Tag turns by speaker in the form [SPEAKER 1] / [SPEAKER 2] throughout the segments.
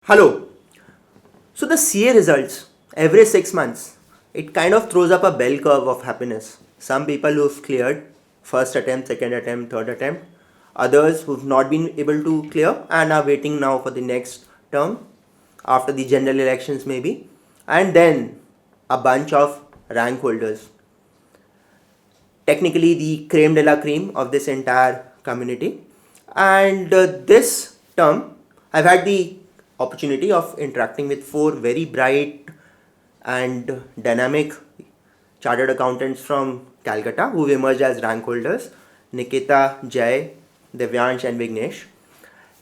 [SPEAKER 1] Hello. So the CA results every 6 months, it kind of throws up a bell curve of happiness. Some people who've cleared first attempt, second attempt, third attempt, others who've not been able to clear and are waiting now for the next term after the general elections maybe, and then a bunch of rank holders. Technically the creme de la creme of this entire community. And this term, I've had the opportunity of interacting with four very bright and dynamic chartered accountants from Calcutta who've emerged as rank holders: Nikita, Jain, Divyansh, and Vighnesh.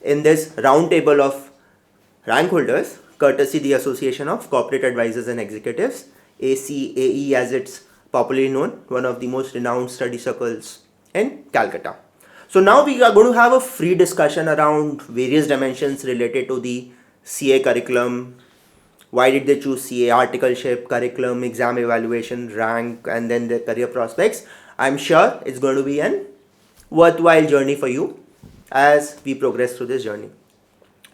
[SPEAKER 1] In this round table of rank holders, courtesy the Association of Corporate Advisors and Executives, ACAE as it's popularly known, one of the most renowned study circles in Calcutta. So now we are going to have a free discussion around various dimensions related to the CA curriculum. Why did they choose CA? Articleship, curriculum, exam evaluation, rank, and then their career prospects. I'm sure it's going to be an worthwhile journey for you as we progress through this journey.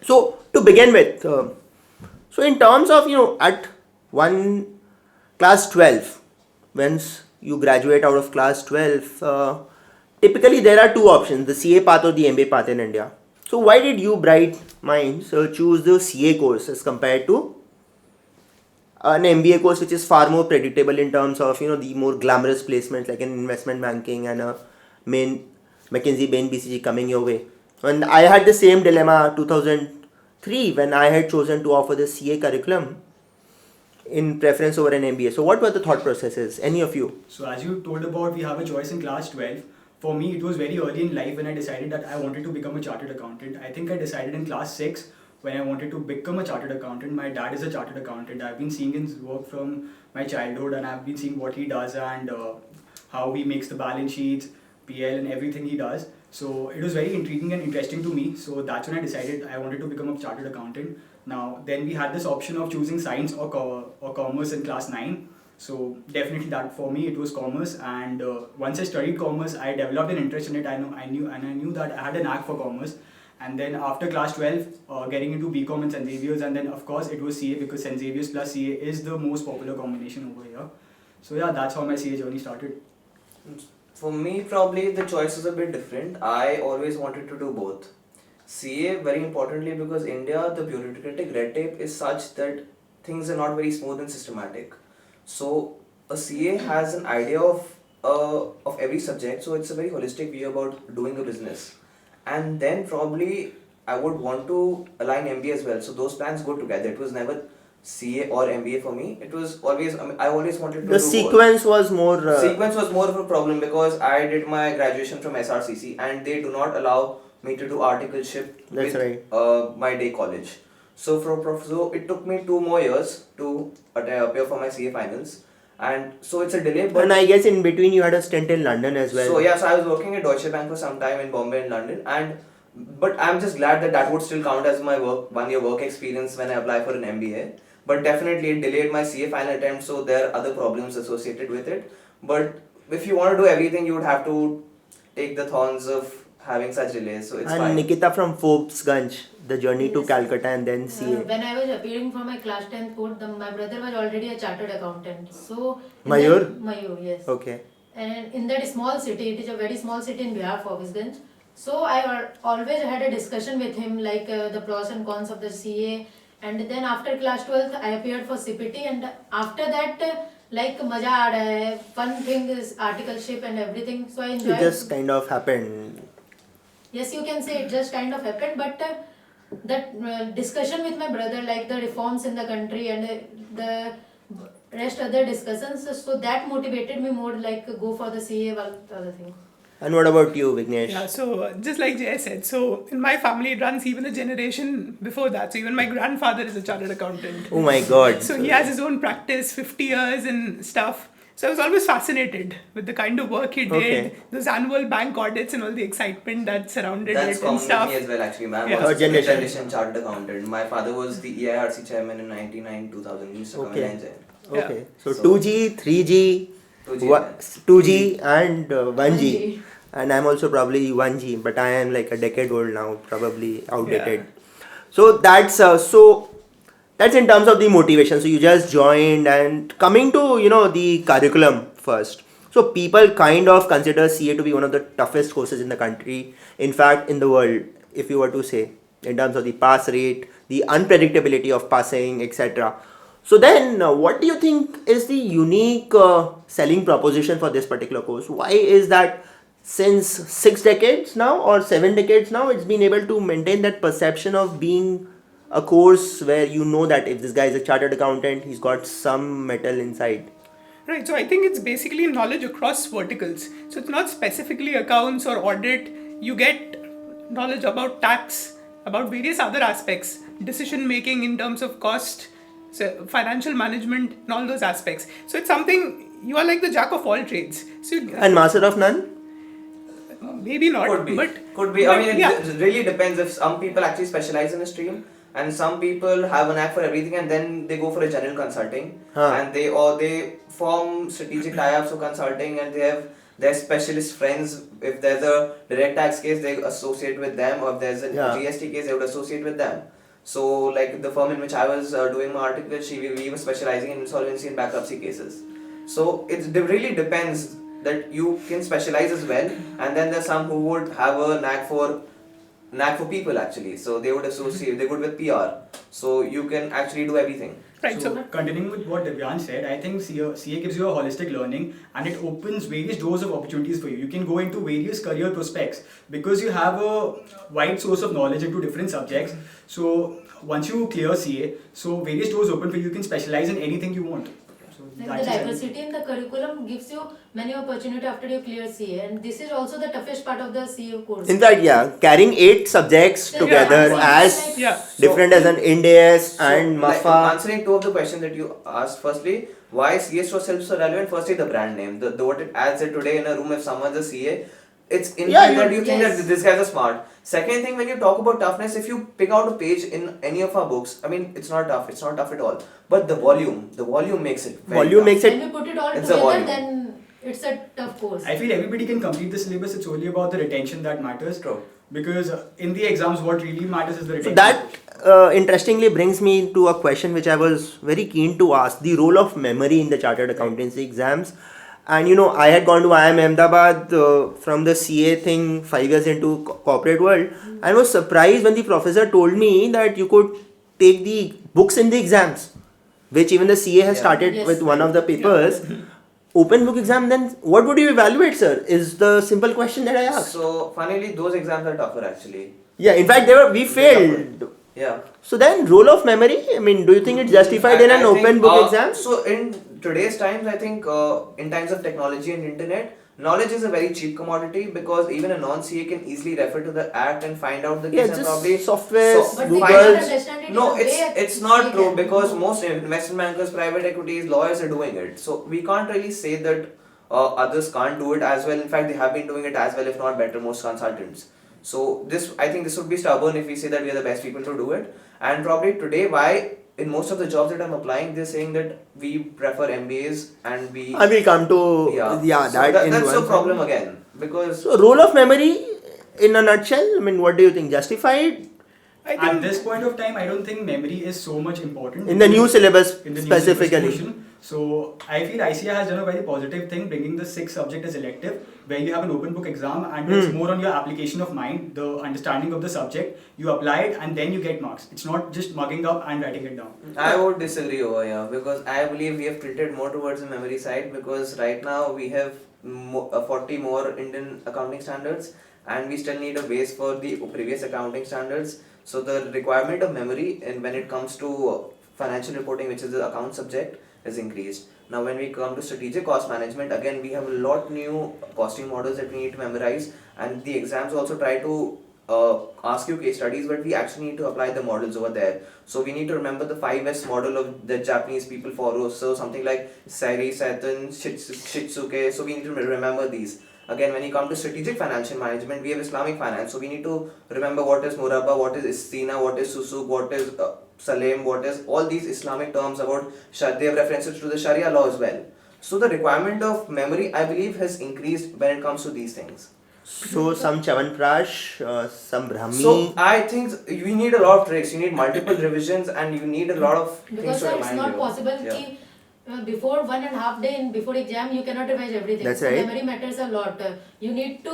[SPEAKER 1] So to begin with, so in terms of at one class 12, once you graduate out of class 12, typically there are two options: the CA path or the MBA path in India. So why did you bright minds choose the CA course as compared to an MBA course, which is far more predictable in terms of the more glamorous placements like an investment banking and a main McKinsey, Bain, BCG coming your way? And I had the same dilemma 2003 when I had chosen to offer the CA curriculum in preference over an MBA. So what were the thought processes? Any of you?
[SPEAKER 2] So as you told about, we have a choice in class 12. For me, it was very early in life when I decided that I wanted to become a chartered accountant. I think I decided in class 6 when I wanted to become a chartered accountant. My dad is a chartered accountant. I've been seeing his work from my childhood, and I've been seeing what he does and how he makes the balance sheets, PL, and everything he does. So it was very intriguing and interesting to me. So that's when I decided I wanted to become a chartered accountant. Now, then we had this option of choosing science or commerce in class 9. So definitely that for me it was commerce, and once I studied commerce, I developed an interest in it. I knew that I had a knack for commerce. And then after class 12, getting into BCom and St. Xavier's, and then of course it was CA because St. Xavier's plus CA is the most popular combination over here. So yeah, that's how my CA journey started.
[SPEAKER 3] For me, probably the choice was a bit different. I always wanted to do both. CA, very importantly, because India, the bureaucratic red tape is such that things are not very smooth and systematic. So a CA has an idea of every subject, so it's a very holistic view about doing a business. And then probably I would want to align MBA as well. So those plans go together. It was never CA or MBA for me. It was always, I always wanted to
[SPEAKER 1] The
[SPEAKER 3] do
[SPEAKER 1] sequence
[SPEAKER 3] both.
[SPEAKER 1] was more...
[SPEAKER 3] Sequence was more of a problem because I did my graduation from SRCC and they do not allow me to do articleship
[SPEAKER 1] That's
[SPEAKER 3] with
[SPEAKER 1] right.
[SPEAKER 3] my day college. So so it took me 2 more years to appear for my CA finals. And so it's a delay. But
[SPEAKER 1] And I guess in between you had a stint in London as well.
[SPEAKER 3] So yeah, so I was working at Deutsche Bank for some time in Bombay and London, but I'm just glad that that would still count as my 1 year work experience when I apply for an MBA. But definitely it delayed my CA final attempt, so there are other problems associated with it. But if you want to do everything, you would have to take the thorns of having such delays, so it's
[SPEAKER 1] and
[SPEAKER 3] fine.
[SPEAKER 1] Nikita from Forbesganj, the journey to
[SPEAKER 4] Yes.
[SPEAKER 1] Calcutta and then CA.
[SPEAKER 4] When I was appearing for my class 10th board, my brother was already a chartered accountant. So
[SPEAKER 1] Mayur?
[SPEAKER 4] Mayur, yes.
[SPEAKER 1] Okay.
[SPEAKER 4] And in that small city, it is a very small city in Bihar, Forbesganj. So I always had a discussion with him, like the pros and cons of the CA. And then after class 12th, I appeared for CPT, and after that, like maja aa raha hai, fun thing is articleship and everything. So I enjoyed.
[SPEAKER 1] It just kind of happened.
[SPEAKER 4] Yes, you can say it just kind of happened, but that discussion with my brother, like the reforms in the country and the rest other discussions, so that motivated me more, like go for the CA or other thing.
[SPEAKER 1] And what about you, Vighnesh?
[SPEAKER 5] Yeah, so just like Jay said, so in my family it runs even a generation before that. So even my grandfather is a chartered accountant.
[SPEAKER 1] Oh my God.
[SPEAKER 5] So he has his own practice, 50 years and stuff. So I was always fascinated with the kind of work he did,
[SPEAKER 1] Okay.
[SPEAKER 5] those annual bank audits and all the excitement that surrounded
[SPEAKER 3] That's
[SPEAKER 5] it
[SPEAKER 3] common
[SPEAKER 5] and stuff.
[SPEAKER 3] with me as well actually. My
[SPEAKER 5] Yeah.
[SPEAKER 3] was
[SPEAKER 1] Third generation.
[SPEAKER 3] generation chartered accountant. My father was the EIRC chairman in 99-2000. He used to come
[SPEAKER 1] Okay.
[SPEAKER 3] in and
[SPEAKER 5] Yeah.
[SPEAKER 1] Okay. So
[SPEAKER 3] So-
[SPEAKER 1] 2G, 3G, 2G and 1G. And I'm also probably 1G, but I am like a decade old now, probably outdated. So that's in terms of the motivation. So you just joined, and coming to the curriculum first. So people kind of consider CA to be one of the toughest courses in the country. In fact, in the world, if you were to say, in terms of the pass rate, the unpredictability of passing, etc. So then, what do you think is the unique selling proposition for this particular course? Why is that since 6 decades now or 7 decades now, it's been able to maintain that perception of being a course where you know that if this guy is a chartered accountant, he's got some metal inside.
[SPEAKER 5] Right, so I think it's basically knowledge across verticals. So it's not specifically accounts or audit. You get knowledge about tax, about various other aspects, decision making in terms of cost, so financial management, and all those aspects. So it's something you are like the jack of all trades. So
[SPEAKER 1] And master of none?
[SPEAKER 5] maybe not,
[SPEAKER 3] Could be.
[SPEAKER 5] but
[SPEAKER 3] Could be. I mean,
[SPEAKER 5] yeah.
[SPEAKER 3] it really depends. If some people actually specialize in a stream, and some people have a knack for everything, and then they go for a general consulting, and they form strategic tie-ups for consulting, and they have their specialist friends. If there's a direct tax case, they associate with them, or if there's a GST case, they would associate with them. So, like the firm in which I was doing my article, we were specializing in insolvency and bankruptcy cases. So it really depends that you can specialize as well, and then there's some who would have a knack for people actually. So they would associate, they would with PR. So you can actually do everything.
[SPEAKER 5] Right.
[SPEAKER 2] So continuing with what Divyansh said, I think CA gives you a holistic learning, and it opens various doors of opportunities for you. You can go into various career prospects because you have a wide source of knowledge into different subjects. So once you clear CA, so various doors open for you. You can specialize in anything you want. So
[SPEAKER 4] Like
[SPEAKER 2] that's
[SPEAKER 4] the
[SPEAKER 2] it.
[SPEAKER 4] diversity in the curriculum gives you many opportunity after you clear CA, and this is also the toughest part of the CA course.
[SPEAKER 1] In fact, carrying 8 subjects together as
[SPEAKER 5] Yeah.
[SPEAKER 1] different as an INDES and
[SPEAKER 3] like,
[SPEAKER 1] MAFA.
[SPEAKER 3] answering two of the questions that you asked, firstly, why CA so relevant? Firstly, the brand name, the what it adds it today in a room. If someone's a CA, it's in that you think that this guy's a smart. Second thing, when you talk about toughness, if you pick out a page in any of our books, I mean, it's not tough at all. But the volume makes it very tough.
[SPEAKER 1] Makes
[SPEAKER 4] When
[SPEAKER 1] it.
[SPEAKER 4] we put it all
[SPEAKER 3] It's a
[SPEAKER 4] together,
[SPEAKER 3] volume.
[SPEAKER 4] then it's a tough course.
[SPEAKER 2] I feel everybody can complete the syllabus. It's only about the retention that matters.
[SPEAKER 3] True.
[SPEAKER 2] Because in the exams, what really matters is the
[SPEAKER 1] So
[SPEAKER 2] retention.
[SPEAKER 1] that interestingly brings me to a question which I was very keen to ask: the role of memory in the chartered accountancy exams. And I had gone to IIM Ahmedabad from the CA thing 5 years into corporate world. I was surprised when the professor told me that you could take the books in the exams, which even the CA has started
[SPEAKER 4] Yes.
[SPEAKER 1] with one of the papers. Open book exam, then what would you evaluate, sir? Is the simple question that I asked.
[SPEAKER 3] So, funnily, those exams are tougher actually.
[SPEAKER 1] Yeah, in fact, we failed.
[SPEAKER 3] Yeah.
[SPEAKER 1] So then, role of memory. I mean, do you think it's justified in an
[SPEAKER 3] I
[SPEAKER 1] open
[SPEAKER 3] think,
[SPEAKER 1] book exam?
[SPEAKER 3] So in today's times, I think in times of technology and internet, knowledge is a very cheap commodity because even a non-CA can easily refer to the act and find out the case and
[SPEAKER 1] just
[SPEAKER 3] probably
[SPEAKER 1] software,
[SPEAKER 4] But they
[SPEAKER 1] Google.
[SPEAKER 4] cannot understand it in
[SPEAKER 3] No,
[SPEAKER 4] a way
[SPEAKER 3] it's not
[SPEAKER 4] CA
[SPEAKER 3] true
[SPEAKER 4] can.
[SPEAKER 3] because most investment bankers, private equities, lawyers are doing it. So we can't really say that others can't do it as well. In fact, they have been doing it as well, if not better, most consultants. So I think this would be stubborn if we say that we are the best people to do it. And probably today, why in most of the jobs that I'm applying, they're saying that we prefer MBAs and we.
[SPEAKER 1] I will come to
[SPEAKER 3] So
[SPEAKER 1] that in
[SPEAKER 3] that's
[SPEAKER 1] one
[SPEAKER 3] the
[SPEAKER 1] second.
[SPEAKER 3] problem again because.
[SPEAKER 1] So role of memory in a nutshell. I mean, what do you think? Justified
[SPEAKER 5] I
[SPEAKER 2] At
[SPEAKER 5] think
[SPEAKER 2] this point of time, I don't think memory is so much important.
[SPEAKER 1] in the new syllabus
[SPEAKER 2] in the new syllabus
[SPEAKER 1] specifically.
[SPEAKER 2] portion. So I feel ICA has done a very positive thing, bringing the 6th subject as elective, where you have an open book exam and it's more on your application of mind, the understanding of the subject. You apply it and then you get marks. It's not just mugging up and writing it down.
[SPEAKER 3] I would disagree over here because I believe we have tilted more towards the memory side because right now we have 40 more Indian accounting standards and we still need a base for the previous accounting standards. So the requirement of memory and when it comes to financial reporting, which is the account subject, is increased. Now when we come to strategic cost management, again we have a lot new costing models that we need to memorize and the exams also try to ask you case studies, but we actually need to apply the models over there. So we need to remember the 5S model of the Japanese people follow. So something like Sari, Saturn, Shitsuke. So we need to remember these. Again, when you come to strategic financial management, we have Islamic finance. So we need to remember what is Murabba, what is Istina, what is Susuk, what is Salem, what is all these Islamic terms about they have references to the Sharia law as well. So the requirement of memory, I believe, has increased when it comes to these things.
[SPEAKER 1] So some Chavanprash, some Brahmi.
[SPEAKER 3] So I think you need a lot of tricks. You need multiple revisions, and you need a lot of things
[SPEAKER 4] Because
[SPEAKER 3] to
[SPEAKER 4] sir, it's
[SPEAKER 3] remind
[SPEAKER 4] not
[SPEAKER 3] you.
[SPEAKER 4] possible
[SPEAKER 3] Yeah.
[SPEAKER 4] ki, before 1.5 day in before exam you cannot revise everything.
[SPEAKER 1] That's
[SPEAKER 4] So
[SPEAKER 1] right.
[SPEAKER 4] memory matters a lot. You need to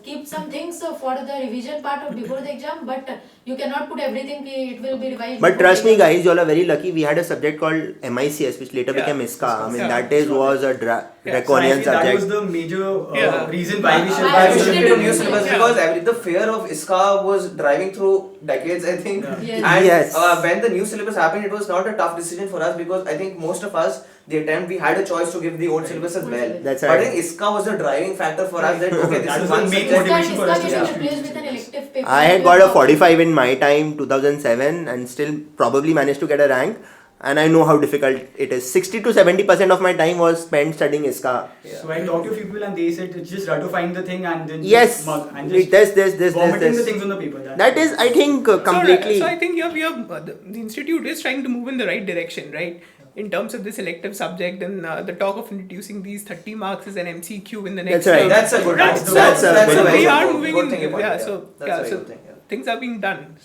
[SPEAKER 4] keep some things for the revision part of before the exam, but you cannot put everything ki it will be revised.
[SPEAKER 1] But
[SPEAKER 4] before
[SPEAKER 1] trust
[SPEAKER 4] the
[SPEAKER 1] me,
[SPEAKER 4] exam.
[SPEAKER 1] guys, you all are very lucky. We had a subject called MICS, which later
[SPEAKER 5] Yeah.
[SPEAKER 1] became ISCA. I mean,
[SPEAKER 5] Yeah.
[SPEAKER 1] that is was a
[SPEAKER 5] Yeah.
[SPEAKER 2] So I
[SPEAKER 1] draconian
[SPEAKER 2] feel that was
[SPEAKER 1] subject.
[SPEAKER 2] the major
[SPEAKER 5] Yeah.
[SPEAKER 2] reason why we should.
[SPEAKER 3] Why we
[SPEAKER 4] Yeah.
[SPEAKER 3] should get a new syllabus?
[SPEAKER 5] Yeah.
[SPEAKER 3] Because the fear of ISCA was driving through decades, I think.
[SPEAKER 2] Yeah.
[SPEAKER 4] Yes.
[SPEAKER 3] And
[SPEAKER 1] Yes.
[SPEAKER 3] when the new syllabus happened, it was not a tough decision for us because I think most of us, the attempt, we had a choice to give the old syllabus as
[SPEAKER 4] Old
[SPEAKER 3] well.
[SPEAKER 4] syllabus.
[SPEAKER 1] That's
[SPEAKER 3] But I
[SPEAKER 1] right.
[SPEAKER 3] think ISCA was the driving factor for us that okay, this
[SPEAKER 2] That
[SPEAKER 3] is
[SPEAKER 2] was
[SPEAKER 3] one
[SPEAKER 2] the main
[SPEAKER 3] subject.
[SPEAKER 2] motivation for us to
[SPEAKER 4] getting
[SPEAKER 3] switch.
[SPEAKER 4] replaced with an elective paper.
[SPEAKER 1] I had got a 45 in my time, 2007, and still probably managed to get a rank. And I know how difficult it is. 60 to 70% of my time was spent studying ISCA.
[SPEAKER 3] Yeah.
[SPEAKER 2] So I talked to people and they said it's just to find the thing and then
[SPEAKER 1] Yes,
[SPEAKER 2] just mug and just
[SPEAKER 1] this,
[SPEAKER 2] vomiting the
[SPEAKER 1] this.
[SPEAKER 2] things on the paper.
[SPEAKER 1] That is, I think, completely.
[SPEAKER 5] So I think the institute is trying to move in the right direction, right? In terms of this elective subject and the talk of introducing these 30 marks as an MCQ in the next
[SPEAKER 1] That's right.
[SPEAKER 5] term.
[SPEAKER 3] That's a good.
[SPEAKER 2] Right.
[SPEAKER 3] That's a
[SPEAKER 1] very
[SPEAKER 3] very
[SPEAKER 5] we are
[SPEAKER 3] good,
[SPEAKER 5] moving
[SPEAKER 3] good
[SPEAKER 5] in.
[SPEAKER 3] thing you pointed
[SPEAKER 5] Yeah,
[SPEAKER 3] out.
[SPEAKER 5] so
[SPEAKER 3] That's
[SPEAKER 5] yeah,
[SPEAKER 3] a very
[SPEAKER 5] so
[SPEAKER 3] good thing. Yeah.
[SPEAKER 5] things are being done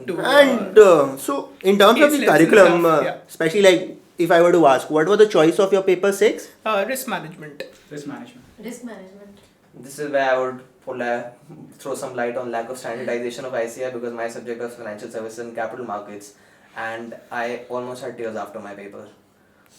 [SPEAKER 5] to.
[SPEAKER 1] And so, in terms of the
[SPEAKER 5] Case
[SPEAKER 1] curriculum,
[SPEAKER 5] lessons, yeah.
[SPEAKER 1] especially like if I were to ask, what was the choice of your paper 6?
[SPEAKER 5] Risk management.
[SPEAKER 2] Risk management.
[SPEAKER 4] Risk management.
[SPEAKER 3] This is where I would throw some light on lack of standardization of ICI because my subject was financial services and capital markets, and I almost had tears after my paper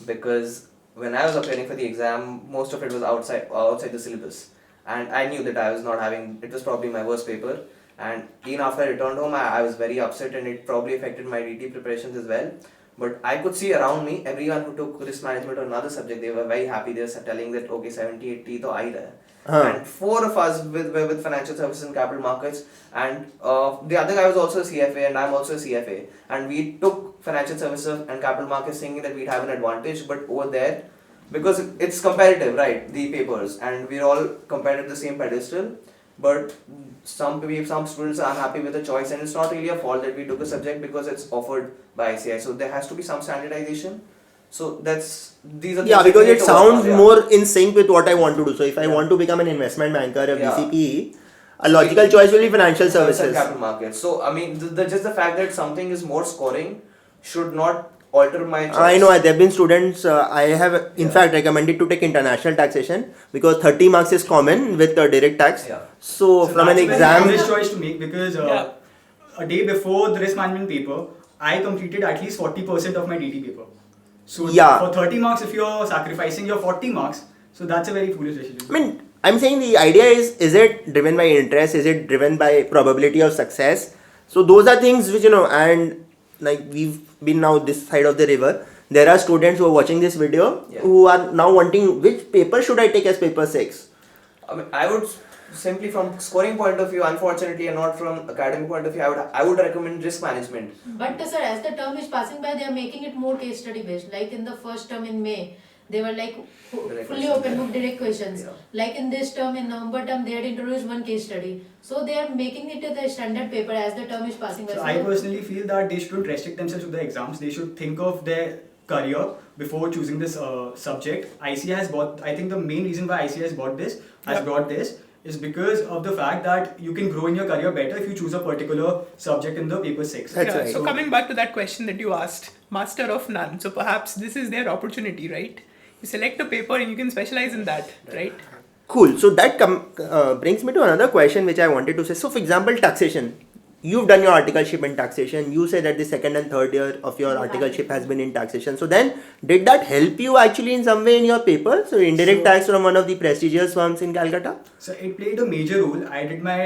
[SPEAKER 3] because when I was appearing for the exam, most of it was outside the syllabus, and I knew that I was not having. It was probably my worst paper, and even after I returned home, I was very upset, and it probably affected my DT preparations as well. But I could see around me, everyone who took risk management or another subject, they were very happy. They were telling that okay, 70, 80 to I raha. And 4 of us with financial services and capital markets, and the other guy was also a CFA, and I'm also a CFA, and we took financial services and capital markets thinking that we'd have an advantage, but over there, because it's competitive, right, the papers, and we're all compared at the same pedestal, but some students are unhappy with the choice, and it's not really a fault that we took a subject because it's offered by ICI, so there has to be some standardization. So these are
[SPEAKER 1] Yeah,
[SPEAKER 3] things
[SPEAKER 1] because
[SPEAKER 3] that we
[SPEAKER 1] it
[SPEAKER 3] need to work
[SPEAKER 1] sounds
[SPEAKER 3] on, yeah.
[SPEAKER 1] more in sync with what I want to do. So if I
[SPEAKER 3] Yeah.
[SPEAKER 1] want to become an investment banker, a
[SPEAKER 3] Yeah.
[SPEAKER 1] BCPE, a logical choice will be financial services.
[SPEAKER 3] Capital markets. So I mean, just the fact that something is more scoring should not alter my choice.
[SPEAKER 1] I know there have been students, I have in
[SPEAKER 3] Yeah.
[SPEAKER 1] fact recommended to take international taxation because 30 marks is common with direct tax.
[SPEAKER 3] Yeah.
[SPEAKER 1] So from an
[SPEAKER 2] that's a very
[SPEAKER 1] exam,
[SPEAKER 2] foolish choice to make because
[SPEAKER 5] Yeah.
[SPEAKER 2] a day before the risk management paper, I completed at least 40% of my DT paper. So
[SPEAKER 1] Yeah.
[SPEAKER 2] for 30 marks, if you're sacrificing your 40 marks, so that's a very foolish decision.
[SPEAKER 1] I mean, I'm saying the idea is it driven by interest? Is it driven by probability of success? So those are things which, and like we've been now this side of the river. There are students who are watching this video
[SPEAKER 3] Yeah.
[SPEAKER 1] who are now wanting which paper should I take as paper 6?
[SPEAKER 3] I mean, I would simply from scoring point of view, unfortunately, and not from academic point of view, I would recommend risk management.
[SPEAKER 4] But sir, as the term is passing by, they are making it more case study based. Like in the first term in May, they were like
[SPEAKER 3] Direct
[SPEAKER 4] fully
[SPEAKER 3] questions,
[SPEAKER 4] open
[SPEAKER 3] yeah.
[SPEAKER 4] book direct questions.
[SPEAKER 3] Yeah.
[SPEAKER 4] Like in this term, in November term, they had introduced one case study. So they are making it the standard paper as the term is passing by.
[SPEAKER 2] So I personally feel that they shouldn't restrict themselves to the exams. They should think of their career before choosing this subject. ICA has bought. I think the main reason why ICA has brought this is because of the fact that you can grow in your career better if you choose a particular subject in the paper 6.
[SPEAKER 1] That's
[SPEAKER 5] Yeah,
[SPEAKER 1] right.
[SPEAKER 5] so coming back to that question that you asked, master of none. So perhaps this is their opportunity, right? You select a paper and you can specialize in that, right?
[SPEAKER 1] Cool. So that brings me to another question which I wanted to say. So for example, taxation. You've done your articleship in taxation. You say that the second and third year of your
[SPEAKER 4] Yeah.
[SPEAKER 1] articleship has been in taxation. So then, did that help you actually in some way in your paper? So indirect
[SPEAKER 2] So-
[SPEAKER 1] tax from one of the prestigious firms in Calcutta?
[SPEAKER 2] So it played a major role. I did my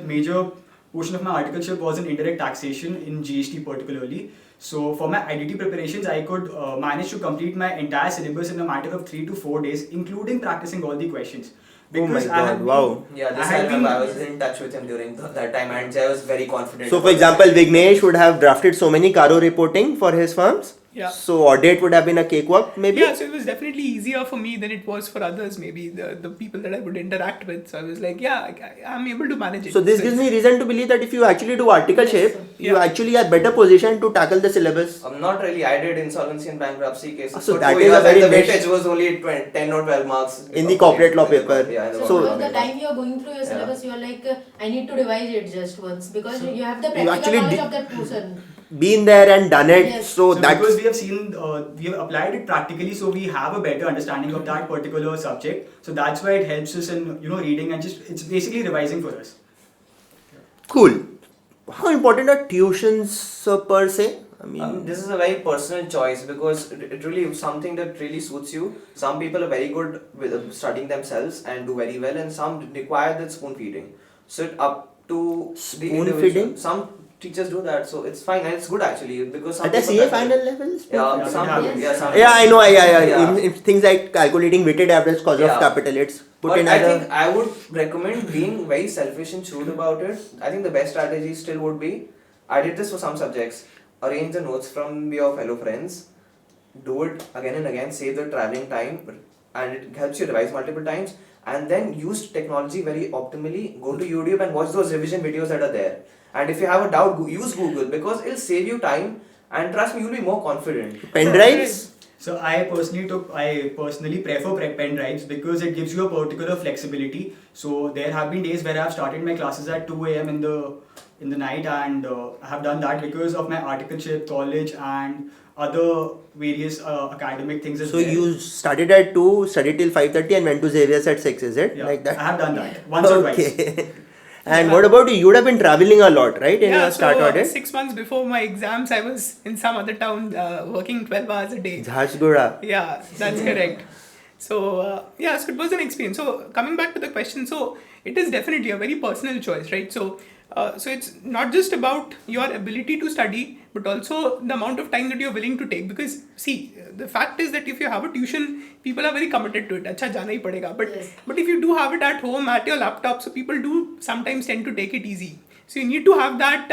[SPEAKER 2] major portion of my articleship was in indirect taxation in GST particularly. So for my IDT preparations, I could manage to complete my entire syllabus in a matter of 3 to 4 days, including practicing all the questions.
[SPEAKER 1] Oh my
[SPEAKER 2] I
[SPEAKER 1] God,
[SPEAKER 2] had been-
[SPEAKER 1] wow.
[SPEAKER 3] Yeah, this
[SPEAKER 2] I had
[SPEAKER 3] I remember.
[SPEAKER 2] been-
[SPEAKER 3] I was in touch with him during that time, and I was very confident.
[SPEAKER 1] So for
[SPEAKER 3] about
[SPEAKER 1] example,
[SPEAKER 3] this.
[SPEAKER 1] Vighnesh would have drafted so many Caro reporting for his firms.
[SPEAKER 5] Yeah.
[SPEAKER 1] So audit would have been a cakewalk, maybe?
[SPEAKER 5] Yeah, so it was definitely easier for me than it was for others, maybe the people that I would interact with. So I was like, yeah, I'm able to manage it.
[SPEAKER 1] So this gives me reason to believe that if you actually do articleship, you
[SPEAKER 5] Yeah.
[SPEAKER 1] actually are better positioned to tackle the syllabus.
[SPEAKER 3] Not really. I did insolvency and bankruptcy cases.
[SPEAKER 1] So
[SPEAKER 3] for
[SPEAKER 1] that
[SPEAKER 3] 2
[SPEAKER 1] is a
[SPEAKER 3] years,
[SPEAKER 1] very
[SPEAKER 3] and the
[SPEAKER 1] niche-
[SPEAKER 3] weightage was only 10 or 12 marks.
[SPEAKER 1] In the corporate law paper.
[SPEAKER 3] Yeah, in the
[SPEAKER 4] So,
[SPEAKER 1] So-
[SPEAKER 3] corporate law
[SPEAKER 4] the
[SPEAKER 3] paper.
[SPEAKER 4] time you are going through your syllabus, you are like, I need to revise it just once because you have the
[SPEAKER 1] You
[SPEAKER 4] practical
[SPEAKER 1] actually
[SPEAKER 4] knowledge
[SPEAKER 1] did-
[SPEAKER 4] of that person.
[SPEAKER 1] Been there and done it,
[SPEAKER 4] Yes.
[SPEAKER 1] so
[SPEAKER 2] So
[SPEAKER 1] that's
[SPEAKER 2] because we have seen, we have applied it practically, so we have a better understanding of that particular subject. So that's why it helps us in reading and just it's basically revising for us.
[SPEAKER 1] cool. How important are tuitions per se? I mean,
[SPEAKER 3] This is a very personal choice because it really is something that really suits you. Some people are very good with studying themselves and do very well, and some require that spoon feeding. So it's up to the
[SPEAKER 1] Spoon
[SPEAKER 3] individual.
[SPEAKER 1] feeding?
[SPEAKER 3] Some teachers do that, so it's fine and it's good actually because some
[SPEAKER 1] at the
[SPEAKER 3] people
[SPEAKER 1] CA
[SPEAKER 3] prefer-
[SPEAKER 1] final levels?
[SPEAKER 3] Yeah,
[SPEAKER 2] Yeah,
[SPEAKER 3] some
[SPEAKER 2] yes.
[SPEAKER 3] yeah, some
[SPEAKER 1] Yeah, I know. Yeah.
[SPEAKER 3] Yeah.
[SPEAKER 1] In things like calculating weighted average cost of
[SPEAKER 3] Yeah.
[SPEAKER 1] capital, it's put
[SPEAKER 3] But
[SPEAKER 1] in
[SPEAKER 3] I
[SPEAKER 1] as
[SPEAKER 3] think I would recommend being very selfish and shrewd about it. I think the best strategy still would be, I did this for some subjects, arrange the notes from your fellow friends, do it again and again, save the traveling time, and it helps you revise multiple times, and then use technology very optimally. Go to YouTube and watch those revision videos that are there. And if you have a doubt, use Google because it'll save you time, and trust me, you'll be more confident.
[SPEAKER 1] pen drives.
[SPEAKER 2] So I personally prefer pen drives because it gives you a particular flexibility. So there have been days where I have started my classes at 2 a.m. in the night, and I have done that because of my articleship, college, and other various academic things as
[SPEAKER 1] So
[SPEAKER 2] well.
[SPEAKER 1] you started at 2, studied till 5:30 and went to Xavier's at 6, is it?
[SPEAKER 2] Yeah,
[SPEAKER 1] Like that?
[SPEAKER 2] I have done that once or twice.
[SPEAKER 1] Okay. And what about you? You would have been traveling a lot, right? In your start
[SPEAKER 5] so
[SPEAKER 1] audit?
[SPEAKER 5] 6 months before my exams, I was in some other town working 12 hours a day.
[SPEAKER 1] Jharsuguda.
[SPEAKER 5] Yeah, that's correct. So, so it was an experience. So, coming back to the question, so it is definitely a very personal choice, right? So it's not just about your ability to study, but also the amount of time that you're willing to take. Because, see, the fact is that if you have a tuition, people are very committed to it. Acha jana hi padega.
[SPEAKER 4] Yes.
[SPEAKER 5] But if you do have it at home, at your laptop, so people do sometimes tend to take it easy. So you need to have that,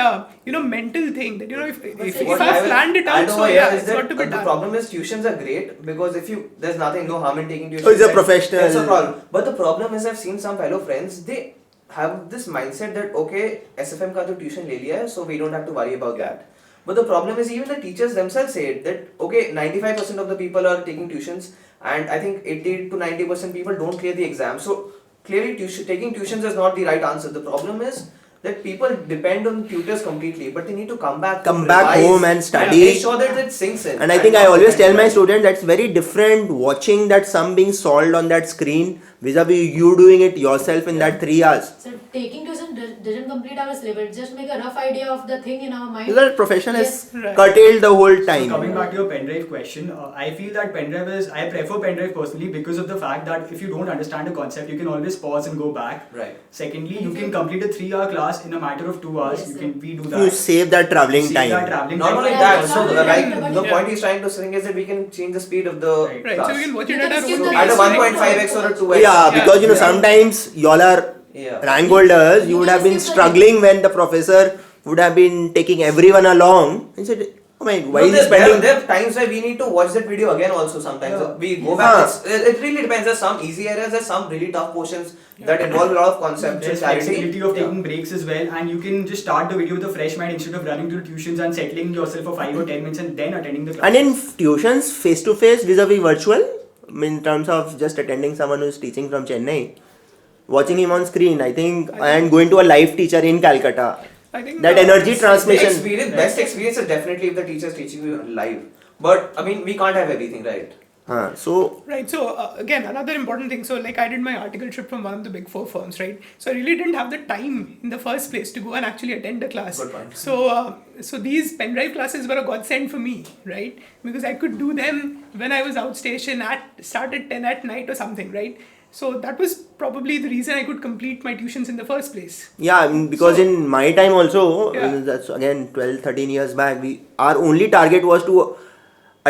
[SPEAKER 5] mental thing that, if
[SPEAKER 3] What
[SPEAKER 5] I've
[SPEAKER 3] I will
[SPEAKER 5] planned it
[SPEAKER 3] add
[SPEAKER 5] out,
[SPEAKER 3] over
[SPEAKER 5] so
[SPEAKER 3] here
[SPEAKER 5] yeah,
[SPEAKER 3] is
[SPEAKER 5] it's
[SPEAKER 3] that
[SPEAKER 5] got to be
[SPEAKER 3] the
[SPEAKER 5] done.
[SPEAKER 3] problem is tuitions are great because there's no harm in taking tuition.
[SPEAKER 1] Oh, he's a professional.
[SPEAKER 3] That's a problem. But the problem is I've seen some fellow friends, they have this mindset that okay, SFM ka to tuition le liya hai, so we don't have to worry about that. But the problem is even the teachers themselves say it that okay, 95% of the people are taking tuitions and I think 80 to 90% people don't clear the exam. So clearly taking tuitions is not the right answer. The problem is that people depend on tutors completely, but they need to come back revise,
[SPEAKER 1] home and study.
[SPEAKER 3] make sure that it sinks in.
[SPEAKER 1] And I think I
[SPEAKER 3] not
[SPEAKER 1] always tell
[SPEAKER 3] depend
[SPEAKER 1] my
[SPEAKER 3] on-
[SPEAKER 1] students that's very different watching that sum being solved on that screen vis-a-vis you doing it yourself in that 3 hours.
[SPEAKER 4] So taking tuition doesn't complete our syllabus. Just make a rough idea of the thing in our mind.
[SPEAKER 1] The profession has
[SPEAKER 5] Yes.
[SPEAKER 1] curtailed the whole
[SPEAKER 2] So
[SPEAKER 1] time.
[SPEAKER 2] coming back to your pen drive question, I feel that I prefer pen drive personally because of the fact that if you don't understand a concept, you can always pause and go back.
[SPEAKER 3] Right.
[SPEAKER 2] Secondly, you can complete a 3-hour class in a matter of 2 hours.
[SPEAKER 4] Yes,
[SPEAKER 2] We do that.
[SPEAKER 1] You save that traveling
[SPEAKER 2] Save
[SPEAKER 1] time.
[SPEAKER 2] that traveling
[SPEAKER 3] Not
[SPEAKER 2] time.
[SPEAKER 3] only
[SPEAKER 4] Yeah,
[SPEAKER 3] that,
[SPEAKER 4] it's
[SPEAKER 3] so
[SPEAKER 4] not
[SPEAKER 3] like
[SPEAKER 4] only
[SPEAKER 3] the
[SPEAKER 5] that,
[SPEAKER 3] point he's trying to say is that we can change the speed of the
[SPEAKER 5] Right,
[SPEAKER 3] class.
[SPEAKER 5] so we can watch
[SPEAKER 4] You
[SPEAKER 5] it at
[SPEAKER 4] can
[SPEAKER 5] our
[SPEAKER 4] skip
[SPEAKER 5] own
[SPEAKER 4] the
[SPEAKER 5] pace.
[SPEAKER 3] At a
[SPEAKER 4] Yes.
[SPEAKER 3] 1.5x or a 2x.
[SPEAKER 1] Yeah, because
[SPEAKER 5] Yeah.
[SPEAKER 1] sometimes y'all are
[SPEAKER 3] Yeah.
[SPEAKER 1] rank holders, you
[SPEAKER 4] You
[SPEAKER 1] would
[SPEAKER 4] can
[SPEAKER 1] have been
[SPEAKER 4] skip the
[SPEAKER 1] struggling when the professor would have been taking everyone along. He said, oh my, why
[SPEAKER 3] No,
[SPEAKER 1] is he
[SPEAKER 3] there
[SPEAKER 1] spending?
[SPEAKER 3] are times where we need to watch that video again also sometimes.
[SPEAKER 2] Yeah.
[SPEAKER 3] We go
[SPEAKER 1] Huh.
[SPEAKER 3] back. It really depends. There's some easy areas, there's some really tough portions that involve a lot of conceptual
[SPEAKER 2] There's
[SPEAKER 3] clarity.
[SPEAKER 2] flexibility of
[SPEAKER 3] Yeah.
[SPEAKER 2] taking breaks as well, and you can just start the video with a fresh mind instead of running to the tuitions and settling yourself for 5 or 10 minutes and then attending the class.
[SPEAKER 1] And in tuitions, face to face, vis-a-vis virtual, in terms of just attending someone who's teaching from Chennai, watching him on screen, I think, and going to a live teacher in Calcutta,
[SPEAKER 5] I think
[SPEAKER 1] that energy
[SPEAKER 3] The
[SPEAKER 1] transmission.
[SPEAKER 3] best experience is definitely if the teacher is teaching you live. But I mean, we can't have everything, right?
[SPEAKER 1] So,
[SPEAKER 5] Right. So again, another important thing. So like I did my articleship from one of the big 4 firms, right? So I really didn't have the time in the first place to go and actually attend a class.
[SPEAKER 3] Good point.
[SPEAKER 5] So these pen drive classes were a godsend for me, right? Because I could do them when I was outstation start at 10 at night or something, right? So that was probably the reason I could complete my tuitions in the first place.
[SPEAKER 1] yeah, I mean, because
[SPEAKER 5] So-
[SPEAKER 1] in my time also,
[SPEAKER 5] Yeah.
[SPEAKER 1] that's again 12, 13 years back, our only target was to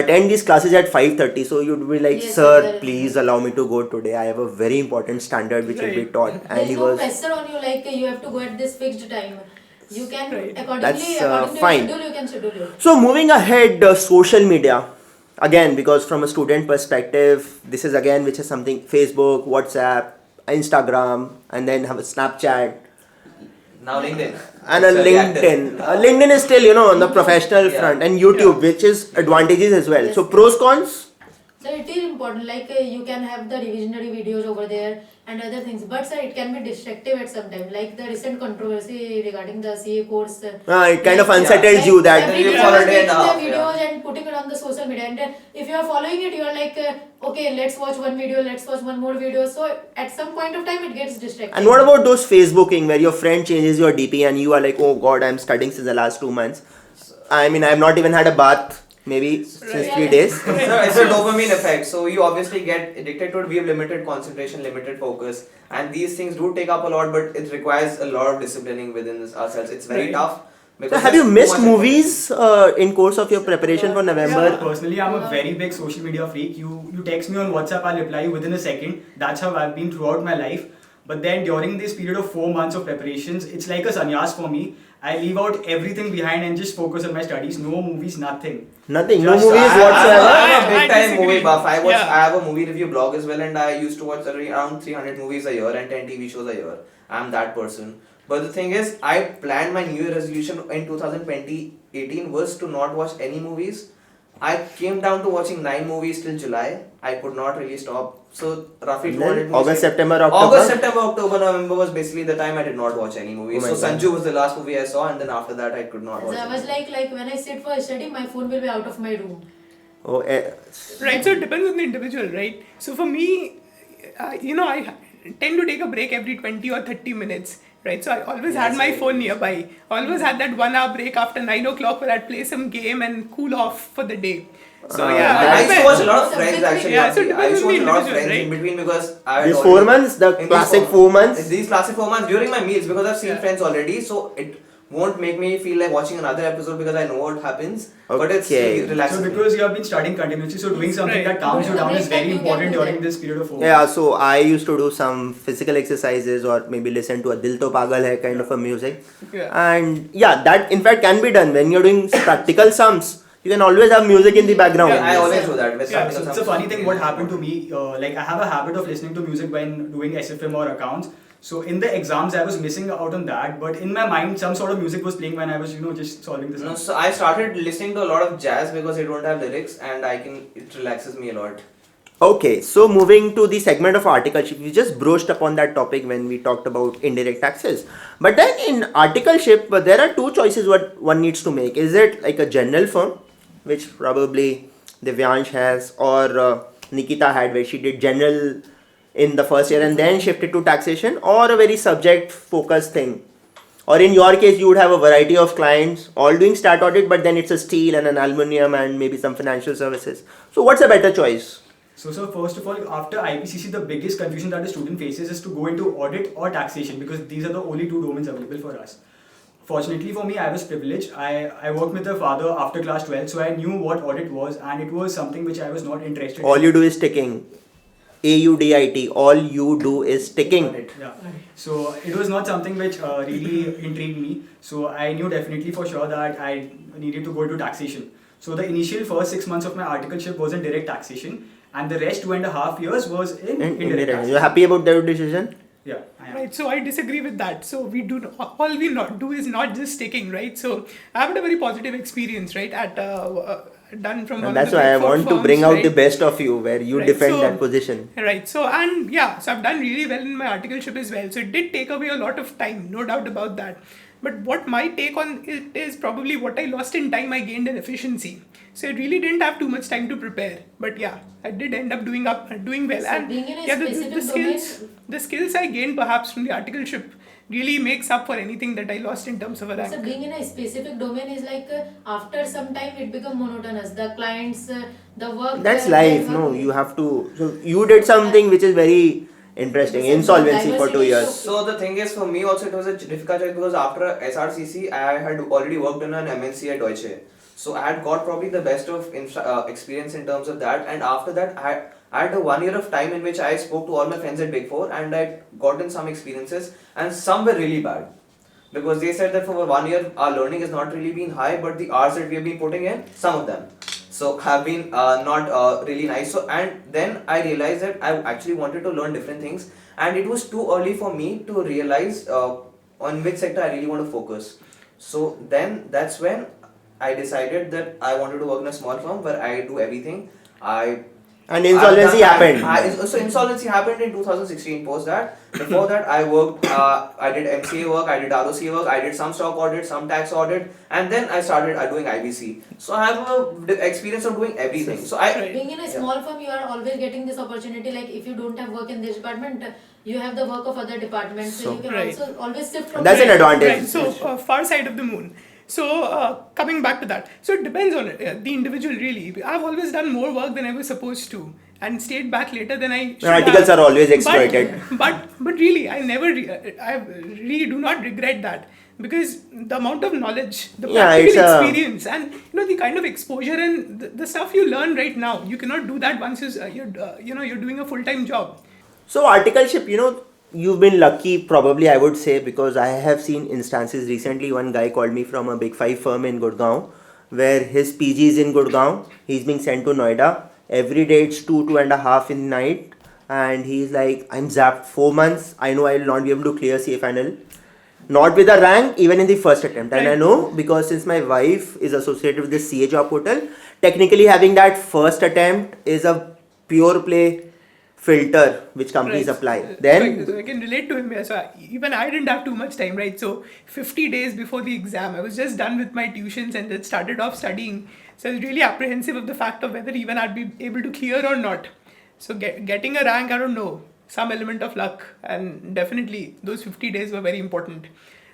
[SPEAKER 1] attend these classes at 5:30. So you'd be like,
[SPEAKER 4] Yes,
[SPEAKER 1] sir,
[SPEAKER 4] yes,
[SPEAKER 1] please allow me to go today. I have a very important standard which will be
[SPEAKER 5] Right.
[SPEAKER 1] taught. And
[SPEAKER 4] There's
[SPEAKER 1] he
[SPEAKER 4] no
[SPEAKER 1] was,
[SPEAKER 4] pressure on you like you have to go at this fixed time. You can
[SPEAKER 5] Right.
[SPEAKER 4] accordingly,
[SPEAKER 1] That's,
[SPEAKER 4] according to
[SPEAKER 1] fine.
[SPEAKER 4] your schedule, you can schedule it.
[SPEAKER 1] So moving ahead, social media. Again, because from a student perspective, this is again which is something Facebook, WhatsApp, Instagram, and then have a Snapchat
[SPEAKER 3] Now LinkedIn.
[SPEAKER 1] and a
[SPEAKER 3] It's very active.
[SPEAKER 1] LinkedIn. LinkedIn is still, on the professional
[SPEAKER 3] Yeah.
[SPEAKER 1] front, and YouTube,
[SPEAKER 5] Yeah.
[SPEAKER 1] which is advantages as well.
[SPEAKER 4] Yes,
[SPEAKER 1] So
[SPEAKER 4] yes.
[SPEAKER 1] pros, cons.
[SPEAKER 4] So it is important, like you can have the revisionary videos over there and other things, but sir, it can be destructive at some time, like the recent controversy regarding the CA course.
[SPEAKER 1] It kind of
[SPEAKER 4] Like,
[SPEAKER 1] unsettles
[SPEAKER 4] like
[SPEAKER 1] you that
[SPEAKER 4] every
[SPEAKER 3] you
[SPEAKER 4] day
[SPEAKER 3] follow
[SPEAKER 4] was
[SPEAKER 3] it
[SPEAKER 4] making
[SPEAKER 3] and
[SPEAKER 4] the
[SPEAKER 3] half,
[SPEAKER 4] videos and putting it on the social media, and if you are following it, you are like, okay, let's watch one video, let's watch one more video. So at some point of time, it gets distracting.
[SPEAKER 1] And what about those Facebooking where your friend changes your DP and you are like, oh god, I'm studying since the last 2 months. I mean, I've not even had a bath maybe since
[SPEAKER 4] Right.
[SPEAKER 1] 3 days.
[SPEAKER 3] So it's a dopamine effect. So you obviously get addicted to it. We have limited concentration, limited focus, and these things do take up a lot. But it requires a lot of disciplining within ourselves. It's very
[SPEAKER 5] Right.
[SPEAKER 3] tough.
[SPEAKER 1] So
[SPEAKER 3] Because
[SPEAKER 1] have you
[SPEAKER 3] there's too
[SPEAKER 1] missed
[SPEAKER 3] much information.
[SPEAKER 1] movies in course of your preparation for November?
[SPEAKER 2] Personally, I'm a very big social media freak. You text me on WhatsApp, I'll reply you within a second. That's how I've been throughout my life. But then during this period of 4 months of preparations, it's like a sannyas for me. I leave out everything behind and just focus on my studies. No movies, nothing.
[SPEAKER 1] Nothing, no
[SPEAKER 2] Just-
[SPEAKER 1] movies
[SPEAKER 3] I'm
[SPEAKER 1] whatsoever.
[SPEAKER 3] a
[SPEAKER 5] I
[SPEAKER 3] big time
[SPEAKER 5] disagree.
[SPEAKER 3] movie buff.
[SPEAKER 5] Yeah.
[SPEAKER 3] I have a movie review blog as well, and I used to watch around 300 movies a year and 10 TV shows a year. I'm that person. But the thing is, I planned my New Year resolution in 2018 was to not watch any movies. I came down to watching 9 movies till July. I could not really stop. So roughly
[SPEAKER 1] And
[SPEAKER 3] 200
[SPEAKER 1] then
[SPEAKER 3] movies.
[SPEAKER 1] August, September, October.
[SPEAKER 3] August, September, October, November was basically the time I did not watch any movies.
[SPEAKER 1] Oh my
[SPEAKER 3] So
[SPEAKER 1] God.
[SPEAKER 3] Sanju was the last movie I saw, and then after that I could not
[SPEAKER 4] So
[SPEAKER 3] watch.
[SPEAKER 4] I was
[SPEAKER 3] any.
[SPEAKER 4] like when I sit for study, my phone will be out of my room.
[SPEAKER 1] Oh,
[SPEAKER 5] Right, so it depends on the individual, right? So for me, I tend to take a break every 20 or 30 minutes, right? So I always had my phone nearby. Always had that 1 hour break after 9 o'clock where I'd play some game and cool off for the day. So yeah,
[SPEAKER 3] I
[SPEAKER 5] that's
[SPEAKER 3] used to
[SPEAKER 5] where-
[SPEAKER 3] watch a lot of Friends actually.
[SPEAKER 5] Yeah, so it
[SPEAKER 3] I used to watch
[SPEAKER 5] depends
[SPEAKER 3] a
[SPEAKER 5] on
[SPEAKER 3] lot
[SPEAKER 5] the
[SPEAKER 3] of Friends in
[SPEAKER 5] individual,
[SPEAKER 3] between because I had
[SPEAKER 1] these
[SPEAKER 3] already-
[SPEAKER 1] 4 months, the
[SPEAKER 3] in these
[SPEAKER 1] classic
[SPEAKER 3] four-
[SPEAKER 1] 4 months.
[SPEAKER 3] These classic 4 months during my meals because I've seen
[SPEAKER 5] Yeah.
[SPEAKER 3] Friends already, so it won't make me feel like watching another episode because I know what happens. But it's
[SPEAKER 1] Okay.
[SPEAKER 2] So
[SPEAKER 3] relaxing.
[SPEAKER 2] because you have been studying continuously, so doing something
[SPEAKER 5] Right.
[SPEAKER 2] that calms you down is very
[SPEAKER 4] You can
[SPEAKER 2] important
[SPEAKER 4] do
[SPEAKER 2] during
[SPEAKER 4] that.
[SPEAKER 2] this period of 4
[SPEAKER 1] Yeah,
[SPEAKER 2] months.
[SPEAKER 1] so I used to do some physical exercises or maybe listen to a Dil To Pagal Hai kind of a music.
[SPEAKER 5] Yeah.
[SPEAKER 1] And yeah, that in fact can be done when you're doing practical sums. You can always have music in the background.
[SPEAKER 3] Yeah, I always do that with
[SPEAKER 5] Yeah,
[SPEAKER 3] practical
[SPEAKER 2] So it's a
[SPEAKER 3] sums.
[SPEAKER 2] funny thing what happened to me. Like I have a habit of listening to music when doing SFM or accounts. So in the exams, I was missing out on that. But in my mind, some sort of music was playing when I was, just solving this.
[SPEAKER 3] No, so I started listening to a lot of jazz because it don't have lyrics and it relaxes me a lot.
[SPEAKER 1] Okay, so moving to the segment of articleship, we just broached upon that topic when we talked about indirect taxes. But then in articleship, there are two choices what one needs to make. Is it like a general firm, which probably Divyansh has, or Nikita had, where she did general in the first year and then shifted to taxation, or a very subject focused thing? Or in your case, you would have a variety of clients all doing stat audit, but then it's a steel and an aluminium and maybe some financial services. So what's a better choice?
[SPEAKER 2] So first of all, after IPCC, the biggest confusion that a student faces is to go into audit or taxation because these are the only two domains available for us. Fortunately for me, I was privileged. I worked with a father after class 12, so I knew what audit was, and it was something which I was not interested
[SPEAKER 1] All
[SPEAKER 2] in.
[SPEAKER 1] you do is ticking. AUDIT. All you do is ticking.
[SPEAKER 2] Yeah. So it was not something which really intrigued me. So I knew definitely for sure that I needed to go into taxation. So the initial first 6 months of my articleship was in direct taxation, and the rest 2.5 years was in indirect
[SPEAKER 1] Indirect.
[SPEAKER 2] taxation.
[SPEAKER 1] You're happy about that decision?
[SPEAKER 2] Yeah, I am.
[SPEAKER 5] Right, so I disagree with that. So all we not do is not just sticking, right? So I had a very positive experience, right, at done from one
[SPEAKER 1] And that's
[SPEAKER 5] of the
[SPEAKER 1] why I
[SPEAKER 5] Big Four
[SPEAKER 1] want to
[SPEAKER 5] firms,
[SPEAKER 1] bring out
[SPEAKER 5] right?
[SPEAKER 1] the best of you, where you
[SPEAKER 5] Right,
[SPEAKER 1] defend
[SPEAKER 5] so-
[SPEAKER 1] that position.
[SPEAKER 5] Right. So so I've done really well in my articleship as well. So it did take away a lot of time, no doubt about that. But what my take on it is probably what I lost in time, I gained in efficiency. So I really didn't have too much time to prepare. But yeah, I did end up doing well.
[SPEAKER 4] So
[SPEAKER 5] And
[SPEAKER 4] being in a
[SPEAKER 5] yeah,
[SPEAKER 4] specific
[SPEAKER 5] the skills I gained perhaps from the articleship really makes up for anything that I lost in terms of a rank.
[SPEAKER 4] So being in a specific domain is like after some time it becomes monotonous. The clients, the work.
[SPEAKER 1] That's
[SPEAKER 4] their
[SPEAKER 1] life,
[SPEAKER 4] work-
[SPEAKER 1] no? You have to. So you did something which is very interesting.
[SPEAKER 4] It's a
[SPEAKER 1] Insolvency for 2
[SPEAKER 4] diversity
[SPEAKER 1] years.
[SPEAKER 3] So the thing is, for me also it was a difficult choice because after SRCC, I had already worked in an MNC at Deutsche. So I had got probably the best of experience in terms of that. And after that, I had a 1 year of time in which I spoke to all my friends at Big Four and I got in some experiences and some were really bad. because they said that for 1 year our learning has not really been high, but the hours that we have been putting in, some of them, so have been not really nice. So and then I realized that I actually wanted to learn different things, and it was too early for me to realize on which sector I really want to focus. So then that's when I decided that I wanted to work in a small firm where I do everything.
[SPEAKER 1] And insolvency happened.
[SPEAKER 3] So insolvency happened in 2016. Post that, before that, I worked. I did MCA work, I did ROC work, I did some stock audit, some tax audit, and then I started doing IBC. So I have a experience of doing everything. So
[SPEAKER 4] being in a small firm, you are always getting this opportunity. Like if you don't have work in this department, you have the work of other departments, so you can also always shift from.
[SPEAKER 1] That's an advantage.
[SPEAKER 5] Right. So far side of the moon. So coming back to that, so it depends on the individual really. I've always done more work than I was supposed to, and stayed back later than I should
[SPEAKER 1] Articles
[SPEAKER 5] have.
[SPEAKER 1] are always exploited.
[SPEAKER 5] But really, I really do not regret that, because the amount of knowledge, the practical experience, and the kind of exposure and the stuff you learn right now, you cannot do that once you're doing a full-time job.
[SPEAKER 1] So articleship, you've been lucky, probably I would say, because I have seen instances recently. One guy called me from a big 5 firm in Gurgaon, where his PG is in Gurgaon. He's being sent to Noida. Every day it's 2.5 in the night, and he's like, I'm zapped 4 months. I know I will not be able to clear CA final. Not with a rank, even in the first attempt. And I know, because since my wife is associated with the CA job portal, technically having that first attempt is a pure play filter which companies apply. Then
[SPEAKER 5] so I can relate to him. So even I didn't have too much time, right? So 50 days before the exam, I was just done with my tuitions and then started off studying. So I was really apprehensive of the fact of whether even I'd be able to clear or not. So getting a rank, I don't know, some element of luck, and definitely those 50 days were very important.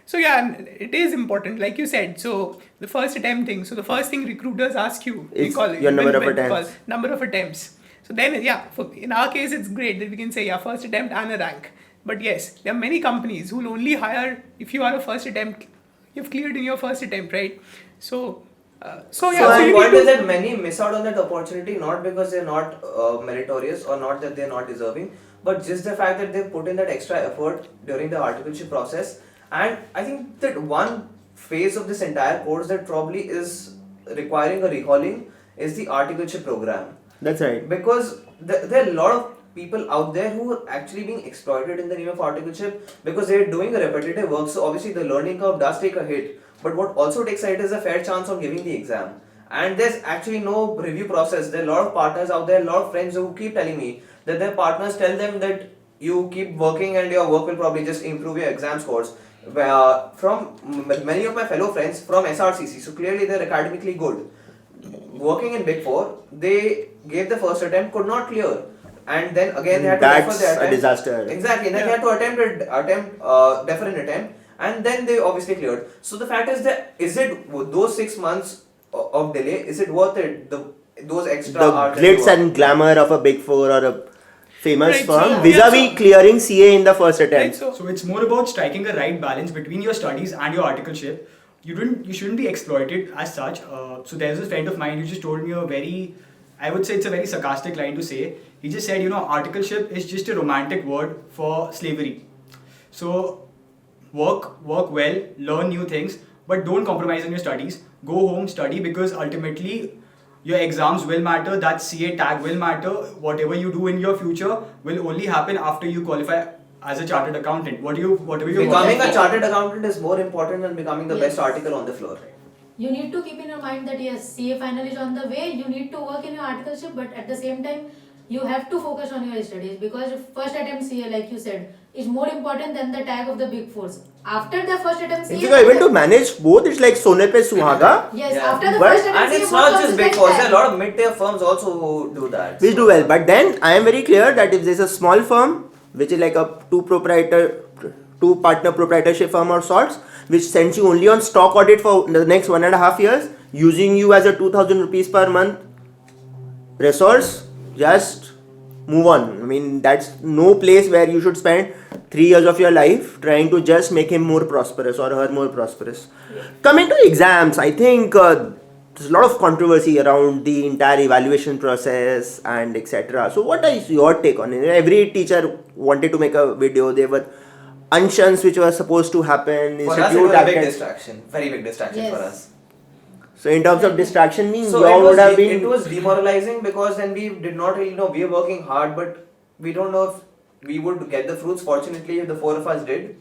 [SPEAKER 5] So yeah, it is important, like you said. So the first attempt thing. So the first thing recruiters ask you,
[SPEAKER 1] it's your number of attempts.
[SPEAKER 5] Number of attempts. So then, in our case, it's great that we can say, first attempt and a rank. But yes, there are many companies who will only hire if you are a first attempt, you've cleared in your first attempt, right? So
[SPEAKER 3] the point is that many miss out on that opportunity, not because they're not meritorious or not that they're not deserving, but just the fact that they've put in that extra effort during the articleship process. And I think that one phase of this entire course that probably is requiring a recalling is the articleship program.
[SPEAKER 1] That's right.
[SPEAKER 3] Because there are a lot of people out there who are actually being exploited in the name of articleship because they're doing a repetitive work. So obviously the learning curve does take a hit. But what also takes a hit is a fair chance of giving the exam. And there's actually no review process. There are a lot of partners out there, a lot of friends who keep telling me that their partners tell them that you keep working and your work will probably just improve your exam scores. From many of my fellow friends from SRCC, so clearly they're academically good. Working in Big Four, they gave the first attempt, could not clear, and then again they had to defer their attempt.
[SPEAKER 1] That's a disaster.
[SPEAKER 3] Exactly, then they had to defer an attempt, and then they obviously cleared. So the fact is that is it those 6 months of delay? Is it worth it? Those extra hours.
[SPEAKER 1] The glitz and glamour of a Big Four or a famous firm
[SPEAKER 4] so,
[SPEAKER 1] vis-a-vis clearing CA in the first attempt.
[SPEAKER 2] So it's more about striking a right balance between your studies and your articleship. You shouldn't be exploited as such. So there's a friend of mine who just told me I would say it's a very sarcastic line to say. He just said, articleship is just a romantic word for slavery. So work well, learn new things, but don't compromise on your studies. Go home, study, because ultimately your exams will matter, that CA tag will matter. Whatever you do in your future will only happen after you qualify as a chartered accountant.
[SPEAKER 3] Becoming a chartered accountant is more important than becoming the best article on the floor.
[SPEAKER 4] You need to keep in your mind that yes, CA final is on the way. You need to work in your articleship, but at the same time, you have to focus on your studies, because first attempt CA, like you said, is more important than the tag of the Big Fours. After the first attempt CA,
[SPEAKER 1] if you are able to manage both, it's like Sone Pe Suhaga.
[SPEAKER 4] Yes, after the first attempt
[SPEAKER 3] and
[SPEAKER 4] CA,
[SPEAKER 3] it's not just Big Fours. There are a lot of mid-tier firms also who do that.
[SPEAKER 1] Which do well, but then I am very clear that if there's a small firm which is like a two partner proprietorship firm or sorts, which sends you only on stock audit for the next 1.5 years, using you as a 2,000 rupees per month resource, just move on. I mean, that's no place where you should spend 3 years of your life trying to just make him more prosperous or her more prosperous. Coming to exams, I think there's a lot of controversy around the entire evaluation process and etc. So what is your take on it? Every teacher wanted to make a video. They were unshuns which were supposed to happen.
[SPEAKER 3] For us, it
[SPEAKER 1] Institute
[SPEAKER 3] was a big
[SPEAKER 1] acted.
[SPEAKER 3] distraction, very big distraction
[SPEAKER 4] Yes.
[SPEAKER 3] for us.
[SPEAKER 1] So in terms of distraction, means
[SPEAKER 3] So
[SPEAKER 1] you would have been.
[SPEAKER 3] it was demoralizing because then we did not really know we were working hard, but we don't know if we would get the fruits. Fortunately, the four of us did.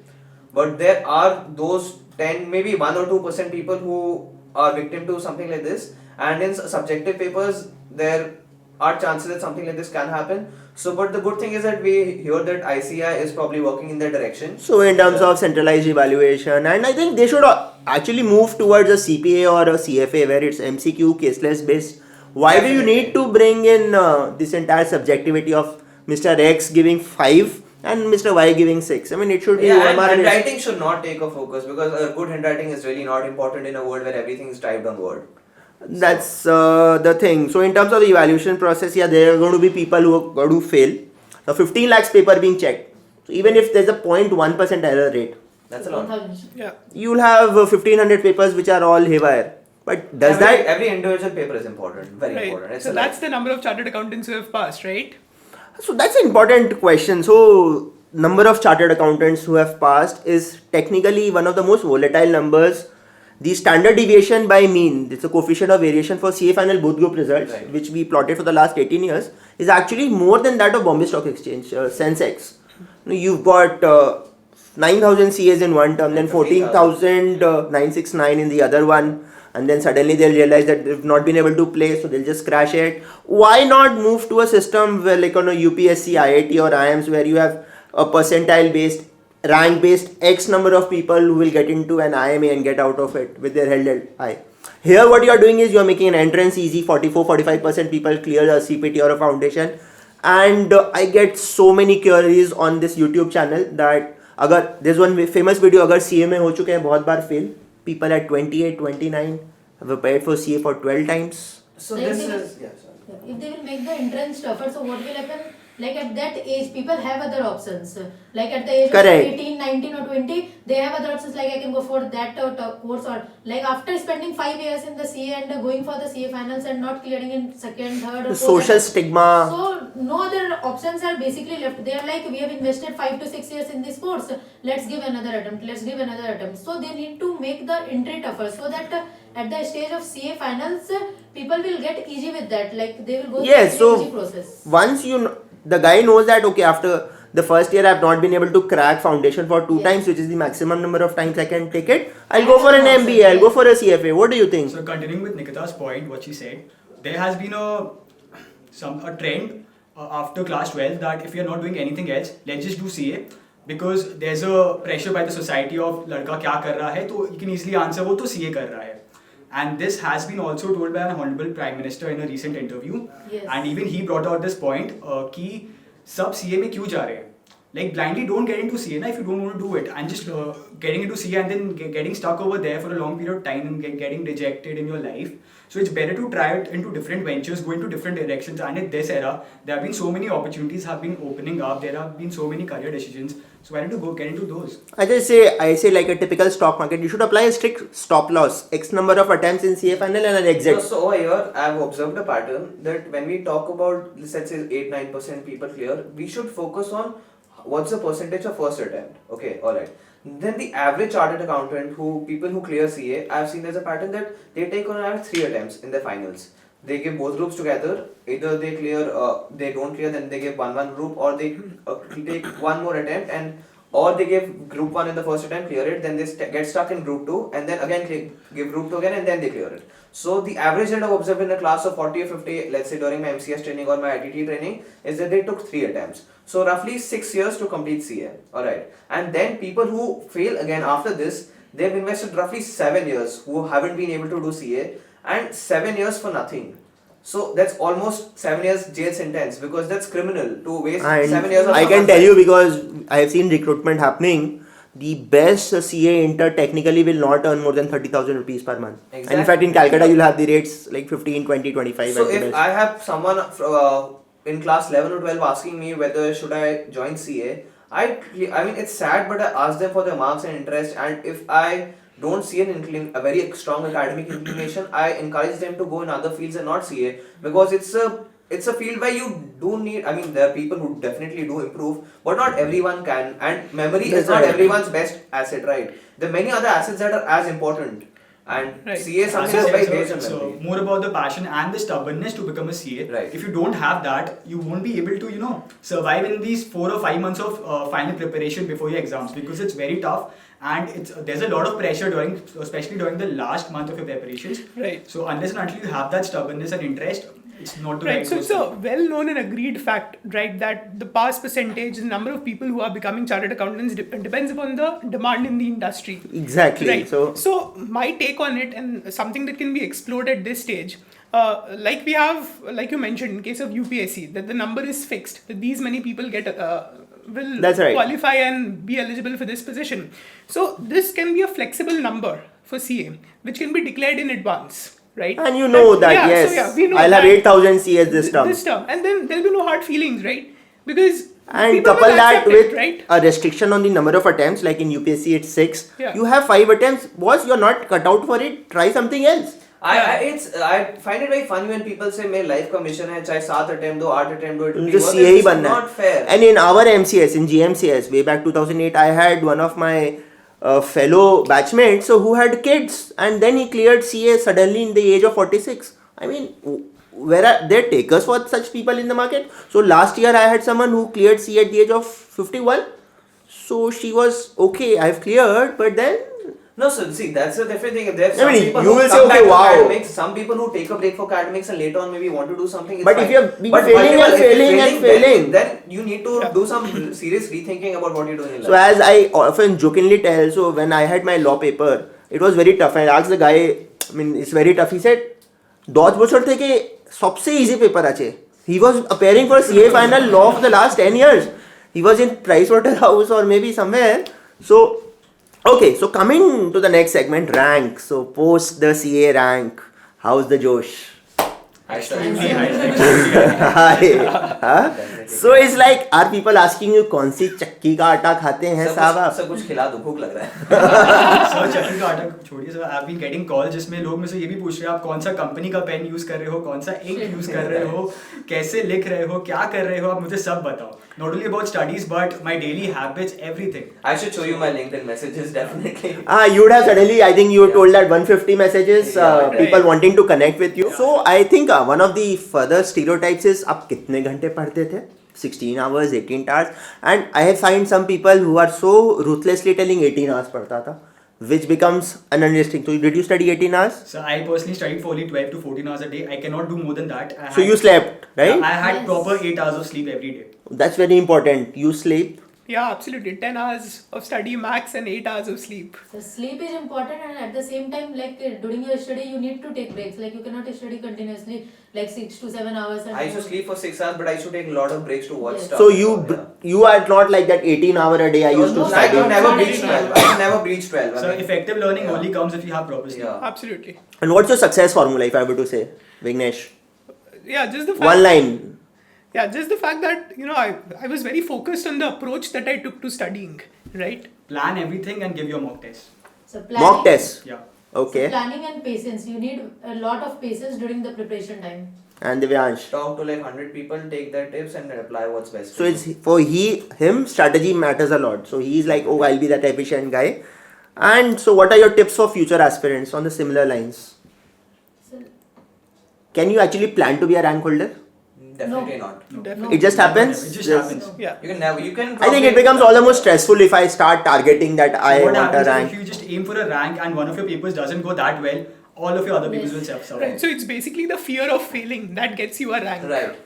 [SPEAKER 3] But there are those 10, maybe 1 or 2% people who are victim to something like this. And in subjective papers, there are chances that something like this can happen. So, but the good thing is that we hear that ICI is probably working in that direction.
[SPEAKER 1] So in terms of centralized evaluation, and I think they should actually move towards a CPA or a CFA where it's MCQ caseless based. Why do you need to bring in this entire subjectivity of Mr. X giving 5 and Mr. Y giving 6? I mean, it should be
[SPEAKER 3] Yeah, and
[SPEAKER 1] OMR based.
[SPEAKER 3] handwriting should not take a focus because good handwriting is really not important in a world where everything is typed on Word.
[SPEAKER 1] That's the thing. So in terms of the evaluation process, yeah, there are going to be people who are going to fail. Now 15 lakhs paper being checked. So even if there's a 0.1% error rate,
[SPEAKER 3] That's a lot.
[SPEAKER 4] 1000.
[SPEAKER 5] Yeah.
[SPEAKER 1] you'll have 1500 papers which are all haywire. But does
[SPEAKER 3] Every individual paper is important, very
[SPEAKER 5] Right.
[SPEAKER 3] important. It's
[SPEAKER 5] So
[SPEAKER 3] a
[SPEAKER 5] that's
[SPEAKER 3] life.
[SPEAKER 5] the number of chartered accountants who have passed, right?
[SPEAKER 1] So that's an important question. So number of chartered accountants who have passed is technically one of the most volatile numbers. The standard deviation by mean, it's a coefficient of variation for CA final both group results,
[SPEAKER 3] Right.
[SPEAKER 1] which we plotted for the last 18 years, is actually more than that of Bombay Stock Exchange, Sensex. You've got 9,000 CAs in one term, then
[SPEAKER 3] And
[SPEAKER 1] 14,969 in the other one, and then suddenly they'll realize that they've not been able to play, so they'll just crash it. Why not move to a system where, like on a UPSC, IIT, or IIMs, where you have a percentile based, rank based X number of people who will get into an IMA and get out of it with their held high. Here, what you are doing is you are making an entrance easy. 44-45% people clear a CPT or a foundation, and I get so many queries on this YouTube channel that अगर there's one famous video, अगर CA में हो चुके हैं बहुत बार fail, people at 28, 29 have applied for CA for 12 times.
[SPEAKER 3] So
[SPEAKER 4] Like
[SPEAKER 3] this
[SPEAKER 4] they will-
[SPEAKER 3] is, yeah, sorry.
[SPEAKER 4] If they will make the entrance tougher, so what will happen? Like at that age, people have other options. Like at the age
[SPEAKER 1] Correct.
[SPEAKER 4] of 18, 19 or 20, they have other options like I can go for that course, or like after spending 5 years in the CA and going for the CA finals and not clearing in second, third or
[SPEAKER 1] The
[SPEAKER 4] fourth
[SPEAKER 1] social
[SPEAKER 4] attempt.
[SPEAKER 1] stigma.
[SPEAKER 4] So no other options are basically left. They are like, we have invested 5 to 6 years in this course. Let's give another attempt. Let's give another attempt. So they need to make the entry tougher so that at the stage of CA finals, people will get easy with that. Like they will go
[SPEAKER 1] Yes,
[SPEAKER 4] through the
[SPEAKER 1] so
[SPEAKER 4] easy process.
[SPEAKER 1] once the guy knows that okay, after the first year I've not been able to crack foundation for 2
[SPEAKER 4] Yes.
[SPEAKER 1] times, which is the maximum number of times I can take it, I'll go for an MBA, I'll go for a CFA. What do you think?
[SPEAKER 2] So continuing with Nikita's point, what she said, there has been a trend after class 12 that if you're not doing anything else, let's just do CA, because there's a pressure by the society of लड़का क्या कर रहा है, तो you can easily answer वो तो CA कर रहा है. And this has been also told by an honorable prime minister in a recent interview.
[SPEAKER 4] Yes.
[SPEAKER 2] And even he brought out this point कि सब CA में क्यों जा रहे हैं? Like blindly don't get into CA na if you don't want to do it, and just getting into CA and then getting stuck over there for a long period of time and getting rejected in your life. So it's better to try it into different ventures, go into different directions. And in this era, there have been so many opportunities have been opening up. There have been so many career decisions. So why don't you go get into those?
[SPEAKER 1] I say like a typical stock market, you should apply a strict stop loss, X number of attempts in CA final and an exit.
[SPEAKER 3] So over here, I've observed a pattern that when we talk about, let's say 8-9% people clear, we should focus on what's the percentage of first attempt. Okay, alright. Then the average chartered accountant people who clear CA, I've seen there's a pattern that they take on average 3 attempts in their finals. They give both groups together. Either they clear, they don't clear, then they give one group, or they take one more attempt, and or they give group 1 in the first attempt, clear it, then they get stuck in group 2, and then again give group 2 again, and then they clear it. So the average that I've observed in a class of 40 or 50, let's say during my MCS training or my ITT training, is that they took 3 attempts. So roughly 6 years to complete CA. Alright. And then people who fail again after this, they've invested roughly 7 years who haven't been able to do CA, and 7 years for nothing. So that's almost 7 years jail sentence, because that's criminal to waste
[SPEAKER 1] And
[SPEAKER 3] 7 years of
[SPEAKER 1] I can
[SPEAKER 3] someone's
[SPEAKER 1] tell
[SPEAKER 3] life.
[SPEAKER 1] you, because I have seen recruitment happening, the best CA inter technically will not earn more than 30,000 rupees per month. And in fact, in
[SPEAKER 3] Exactly.
[SPEAKER 1] Calcutta, you'll have the rates like 15, 20, 25.
[SPEAKER 3] So
[SPEAKER 1] at the
[SPEAKER 3] if
[SPEAKER 1] best.
[SPEAKER 3] I have someone in class 11 or 12 asking me whether should I join CA, I mean it's sad, but I ask them for their marks and interest, and if I don't see a very strong academic inclination, I encourage them to go in other fields and not CA, because it's a it's a field where you do need, I mean, there are people who definitely do improve, but not everyone can. And memory
[SPEAKER 1] That's
[SPEAKER 3] is not
[SPEAKER 1] right.
[SPEAKER 3] everyone's best asset, right? There are many other assets that are as important. And
[SPEAKER 5] Right.
[SPEAKER 3] CA is something that's very based on
[SPEAKER 2] So
[SPEAKER 3] memory.
[SPEAKER 2] more about the passion and the stubbornness to become a CA.
[SPEAKER 3] Right.
[SPEAKER 2] If you don't have that, you won't be able to, survive in these 4 or 5 months of final preparation before your exams, because it's very tough and there's a lot of pressure especially during the last month of your preparations.
[SPEAKER 5] Right.
[SPEAKER 2] So unless and until you have that stubbornness and interest, it's not the
[SPEAKER 5] Right,
[SPEAKER 2] right
[SPEAKER 5] so it's
[SPEAKER 2] course.
[SPEAKER 5] a well-known and agreed fact, right, that the pass percentage, the number of people who are becoming chartered accountants depends upon the demand in the industry.
[SPEAKER 1] Exactly.
[SPEAKER 5] Right.
[SPEAKER 1] So
[SPEAKER 5] My take on it, and something that can be explored at this stage, like you mentioned, in case of UPSC, that the number is fixed, that these many people will
[SPEAKER 1] That's right.
[SPEAKER 5] qualify and be eligible for this position. So this can be a flexible number for CA, which can be declared in advance. Right?
[SPEAKER 1] and you know that
[SPEAKER 5] yeah,
[SPEAKER 1] yes,
[SPEAKER 5] so yeah, we know
[SPEAKER 1] I'll have
[SPEAKER 5] that
[SPEAKER 1] 8,000 CS this term.
[SPEAKER 5] This term, and then there'll be no hard feelings, right? Because
[SPEAKER 1] And
[SPEAKER 5] people
[SPEAKER 1] couple
[SPEAKER 5] will
[SPEAKER 1] that
[SPEAKER 5] accept
[SPEAKER 1] with
[SPEAKER 5] it, right?
[SPEAKER 1] a restriction on the number of attempts, like in UPSC it's 6.
[SPEAKER 5] Yeah.
[SPEAKER 1] You have 5 attempts. Boss, you're not cut out for it. Try something else.
[SPEAKER 3] I find it very funny when people say मेरे life का mission है चाहे 7 attempt दो 8 attempt दो, it will be
[SPEAKER 1] मुझे
[SPEAKER 3] worth
[SPEAKER 1] CA
[SPEAKER 3] it.
[SPEAKER 1] He
[SPEAKER 3] This is
[SPEAKER 1] बनना
[SPEAKER 3] not
[SPEAKER 1] है.
[SPEAKER 3] fair.
[SPEAKER 1] And in our MCS, in GMCS, way back 2008, I had one of my fellow batchmates who had kids, and then he cleared CA suddenly in the age of 46. I mean, where are there takers for such people in the market? So last year I had someone who cleared CA at the age of 51. So she was okay, I've cleared, but then
[SPEAKER 3] No, so see, that's a different thing. There are
[SPEAKER 1] I
[SPEAKER 3] some
[SPEAKER 1] mean,
[SPEAKER 3] people
[SPEAKER 1] you
[SPEAKER 3] who
[SPEAKER 1] will say,
[SPEAKER 3] come back
[SPEAKER 1] okay,
[SPEAKER 3] to
[SPEAKER 1] wow.
[SPEAKER 3] academics, some people who take a break for academics and later on maybe want to do something. It's
[SPEAKER 1] But if
[SPEAKER 3] fine.
[SPEAKER 1] you have been
[SPEAKER 3] But
[SPEAKER 1] failing and
[SPEAKER 3] multiple- if you're
[SPEAKER 1] failing and failing.
[SPEAKER 3] then you need to do some serious rethinking about what you're doing in
[SPEAKER 1] So
[SPEAKER 3] life.
[SPEAKER 1] as I often jokingly tell, so when I had my law paper, it was very tough. I asked the guy, I mean, it's very tough. He said, 10 বছর থেকে সবচেয়ে easy paper আছে. He was appearing for CA final law for the last 10 years. He was in Pricewaterhouse or maybe somewhere. So, okay, so coming to the next segment, rank. So post the CA rank, how's the Josh?
[SPEAKER 2] Extremely high. Extremely high.
[SPEAKER 1] Hi. Huh? So it's like, are people asking you कौन सी चक्की का आटा खाते हैं साहब आप?
[SPEAKER 3] सब कुछ खिला दो, भूख लग रहा है.
[SPEAKER 2] सर चक्की का आटा छोड़िए sir, I been getting call जिसमें लोग मुझसे ये भी पूछ रहे हैं आप कौन सा कंपनी का पेन यूज कर रहे हो, कौन सा इंक यूज कर रहे हो, कैसे लिख रहे हो, क्या कर रहे हो, आप मुझे सब बताओ. Not only about studies but my daily habits, everything.
[SPEAKER 3] I should show you my LinkedIn messages definitely.
[SPEAKER 1] You would have suddenly, I think you were told that 150 messages,
[SPEAKER 3] Yeah,
[SPEAKER 1] people
[SPEAKER 5] right.
[SPEAKER 1] wanting to connect with you. So I think one of the further stereotypes is आप कितने घंटे पढ़ते थे? 16 hours, 18 hours. And I have found some people who are so ruthlessly telling 18 hours पढ़ता था, which becomes an unrealistic. So did you study 18 hours?
[SPEAKER 2] So I personally studied for only 12 to 14 hours a day. I cannot do more than that.
[SPEAKER 1] So you slept, right?
[SPEAKER 2] I had
[SPEAKER 4] Yes.
[SPEAKER 2] proper 8 hours of sleep every day.
[SPEAKER 1] That's very important. You sleep.
[SPEAKER 5] Yeah, absolutely. 10 hours of study max and 8 hours of sleep.
[SPEAKER 4] So sleep is important, and at the same time, like during your study, you need to take breaks. Like you cannot study continuously, like 6 to 7 hours. And
[SPEAKER 3] I used to sleep for 6 hours, but I used to take a lot of breaks to watch
[SPEAKER 4] Yes.
[SPEAKER 3] stuff.
[SPEAKER 1] So you
[SPEAKER 3] Yeah.
[SPEAKER 1] you are not like that 18 hour a day I used to
[SPEAKER 3] No, I
[SPEAKER 1] study.
[SPEAKER 3] could never
[SPEAKER 4] Not
[SPEAKER 3] breach
[SPEAKER 4] 18
[SPEAKER 3] 12. I could never breach 12.
[SPEAKER 2] So effective learning
[SPEAKER 3] Yeah.
[SPEAKER 2] only comes if you have proper sleep.
[SPEAKER 3] Yeah.
[SPEAKER 5] Absolutely.
[SPEAKER 1] And what's your success formula if I were to say, Vighnesh?
[SPEAKER 5] Yeah, just the fact.
[SPEAKER 1] One line.
[SPEAKER 5] Yeah, just the fact that I was very focused on the approach that I took to studying, right?
[SPEAKER 2] Plan everything and give your mock test.
[SPEAKER 4] So planning,
[SPEAKER 1] Mock test.
[SPEAKER 2] Yeah.
[SPEAKER 1] Okay.
[SPEAKER 4] So planning and patience. You need a lot of patience during the preparation time.
[SPEAKER 1] And Divyansh.
[SPEAKER 3] Talk to like 100 people, take their tips and apply what's best.
[SPEAKER 1] So
[SPEAKER 3] for
[SPEAKER 1] it's
[SPEAKER 3] you.
[SPEAKER 1] for him strategy matters a lot. So he's like, oh, I'll be that efficient guy. And so what are your tips for future aspirants on the similar lines?
[SPEAKER 4] So
[SPEAKER 1] Can you actually plan to be a rank holder?
[SPEAKER 3] Definitely
[SPEAKER 4] No.
[SPEAKER 3] not.
[SPEAKER 2] No.
[SPEAKER 5] Definitely.
[SPEAKER 1] It just happens.
[SPEAKER 2] It just
[SPEAKER 1] Yes.
[SPEAKER 2] happens.
[SPEAKER 5] Yeah.
[SPEAKER 3] You can never. You can.
[SPEAKER 1] I think
[SPEAKER 3] probably-
[SPEAKER 1] it becomes almost stressful if I start targeting that I
[SPEAKER 2] So what
[SPEAKER 1] want a
[SPEAKER 2] happens is
[SPEAKER 1] rank.
[SPEAKER 2] if you just aim for a rank and one of your papers doesn't go that well, all of your other papers
[SPEAKER 4] Yes.
[SPEAKER 2] will suffer.
[SPEAKER 5] Right. So it's basically the fear of failing that gets you a rank.
[SPEAKER 3] Right.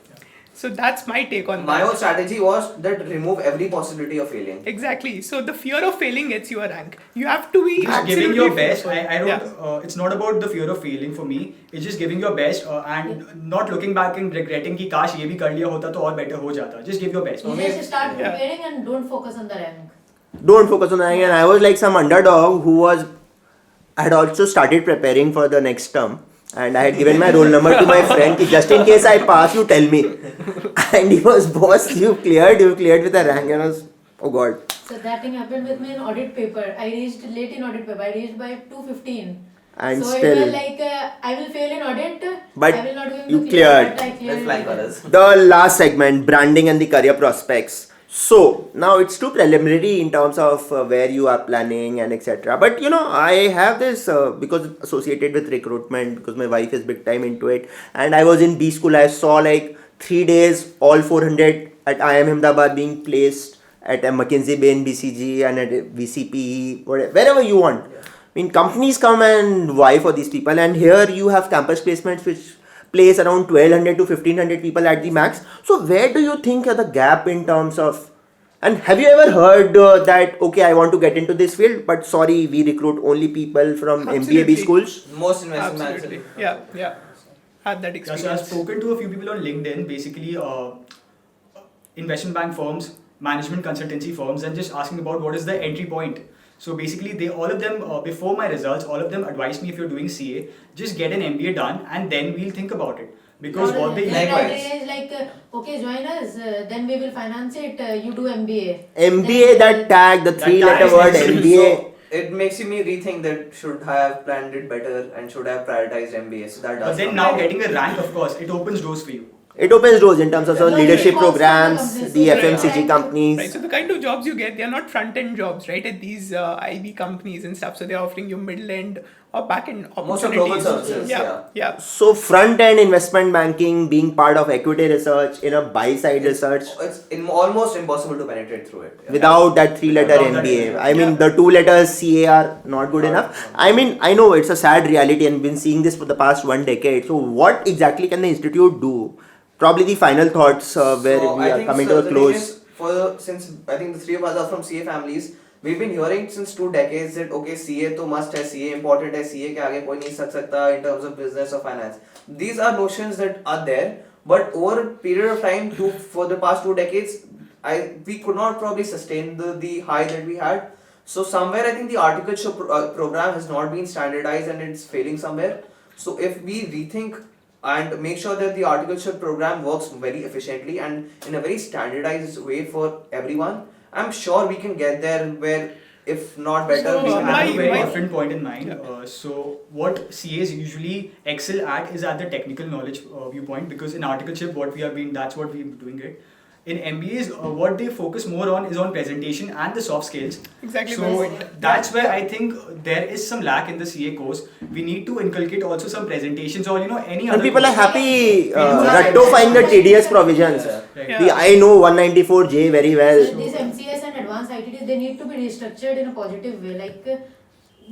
[SPEAKER 5] So that's my take on
[SPEAKER 3] My
[SPEAKER 5] that.
[SPEAKER 3] whole strategy was that remove every possibility of failing.
[SPEAKER 5] Exactly. So the fear of failing gets you a rank. You have to be
[SPEAKER 2] Just giving your
[SPEAKER 5] absolutely
[SPEAKER 2] best.
[SPEAKER 5] fearful.
[SPEAKER 2] I don't.
[SPEAKER 5] Yeah.
[SPEAKER 2] It's not about the fear of failing for me. It's just giving your best and not looking back and regretting कि काश ये भी कर लिया होता तो और better हो जाता. Just give your best.
[SPEAKER 4] you just start
[SPEAKER 5] Yeah.
[SPEAKER 4] preparing and don't focus on the rank.
[SPEAKER 1] Don't focus on the rank. And I was like some underdog who had also started preparing for the next term. And I had given my roll number to my friend कि just in case I pass, you tell me. And he was, boss, you cleared with a rank. And I was, oh god.
[SPEAKER 4] So that thing happened with me in audit paper. I reached late in audit paper. I reached by 2:15.
[SPEAKER 1] And
[SPEAKER 4] so
[SPEAKER 1] still,
[SPEAKER 4] it was like I will fail in audit.
[SPEAKER 1] But
[SPEAKER 4] I will not going
[SPEAKER 1] you
[SPEAKER 4] to clear,
[SPEAKER 1] cleared.
[SPEAKER 4] but I cleared
[SPEAKER 3] With flying
[SPEAKER 4] it.
[SPEAKER 3] colors.
[SPEAKER 1] the last segment, branding and the career prospects. So now it's too preliminary in terms of where you are planning and etc. But I have this because associated with recruitment, because my wife is big time into it, and I was in B school. I saw like 3 days, all 400 at IIM Ahmedabad being placed at a McKinsey Bain, BCG, and at VCPE, wherever you want. I mean, companies come and vie for these people, and here you have campus placements which place around 1200 to 1500 people at the max. So, where do you think are the gap in terms of? And have you ever heard that okay, I want to get into this field, but sorry, we recruit only people from MBA
[SPEAKER 5] Absolutely.
[SPEAKER 1] schools?
[SPEAKER 3] Most investment banks.
[SPEAKER 5] Absolutely. Yeah. Had that
[SPEAKER 2] Yeah, so I've
[SPEAKER 5] experience.
[SPEAKER 2] spoken to a few people on LinkedIn, basically investment bank firms, management consultancy firms, and just asking about what is the entry point. So basically, all of them before my results, all of them advised me, if you're doing CA, just get an MBA done, and then we'll think about it. Because what they
[SPEAKER 4] Their
[SPEAKER 3] Likewise.
[SPEAKER 4] criteria is like, okay, join us, then we will finance it. You do MBA.
[SPEAKER 1] MBA, that tag, the
[SPEAKER 2] That
[SPEAKER 1] 3-letter
[SPEAKER 2] tag is
[SPEAKER 1] word
[SPEAKER 2] excellent.
[SPEAKER 1] MBA.
[SPEAKER 3] So it makes me rethink that should I have planned it better and should I have prioritized MBA. So that does.
[SPEAKER 2] But then
[SPEAKER 3] come.
[SPEAKER 2] now getting a rank, of course, it opens doors for you.
[SPEAKER 1] It opens doors in terms of some
[SPEAKER 4] No,
[SPEAKER 1] leadership
[SPEAKER 4] it costs
[SPEAKER 1] programs,
[SPEAKER 4] for the
[SPEAKER 1] the
[SPEAKER 4] companies.
[SPEAKER 1] FMCG
[SPEAKER 4] Right.
[SPEAKER 1] companies.
[SPEAKER 5] Right, so the kind of jobs you get, they are not front-end jobs, right? At these IB companies and stuff, so they are offering you middle-end or back-end opportunities.
[SPEAKER 3] Most of global services.
[SPEAKER 5] Yeah.
[SPEAKER 1] So front-end investment banking, being part of equity research in a buy-side research
[SPEAKER 3] It's almost impossible to penetrate through it. Yeah.
[SPEAKER 1] without that 3-letter
[SPEAKER 2] Without that,
[SPEAKER 1] MBA.
[SPEAKER 2] yeah.
[SPEAKER 1] I mean, the 2 letters CA are not good enough. I mean, I know it's a sad reality and been seeing this for the past 1 decade. So what exactly can the institute do? Probably the final thoughts where
[SPEAKER 3] So
[SPEAKER 1] we
[SPEAKER 3] I
[SPEAKER 1] are
[SPEAKER 3] think,
[SPEAKER 1] coming
[SPEAKER 3] sir,
[SPEAKER 1] to a
[SPEAKER 3] the thing
[SPEAKER 1] close.
[SPEAKER 3] is, since I think the three of us are from CA families, we've been hearing since 2 decades that okay, CA to must hai, CA important hai, CA ke aage koi nahi sak sakta in terms of business or finance. These are notions that are there, but over a period of time, for the past 2 decades, we could not probably sustain the high that we had. So somewhere I think the articleship program has not been standardized and it's failing somewhere. So if we rethink and make sure that the articleship program works very efficiently and in a very standardized way for everyone, I'm sure we can get there where, if not better,
[SPEAKER 5] So,
[SPEAKER 3] we
[SPEAKER 2] So
[SPEAKER 3] can
[SPEAKER 2] I have a
[SPEAKER 5] my-
[SPEAKER 2] very
[SPEAKER 5] my-
[SPEAKER 2] different point in mind.
[SPEAKER 5] Yeah.
[SPEAKER 2] So what CAs usually excel at is at the technical knowledge viewpoint, because in articleship that's what we're doing it. In MBAs, what they focus more on is on presentation and the soft skills.
[SPEAKER 5] Exactly my
[SPEAKER 2] So
[SPEAKER 5] point.
[SPEAKER 2] that's where I think there is some lack in the CA course. We need to inculcate also some presentations or any
[SPEAKER 1] And
[SPEAKER 2] other.
[SPEAKER 1] people are
[SPEAKER 2] course.
[SPEAKER 1] happy
[SPEAKER 2] Yeah.
[SPEAKER 1] rectifying the TDS provisions.
[SPEAKER 3] Yeah.
[SPEAKER 2] Right.
[SPEAKER 5] Yeah.
[SPEAKER 1] I know 194J very well.
[SPEAKER 4] So these MCS and advanced ITTs, they need to be restructured in a positive way. Like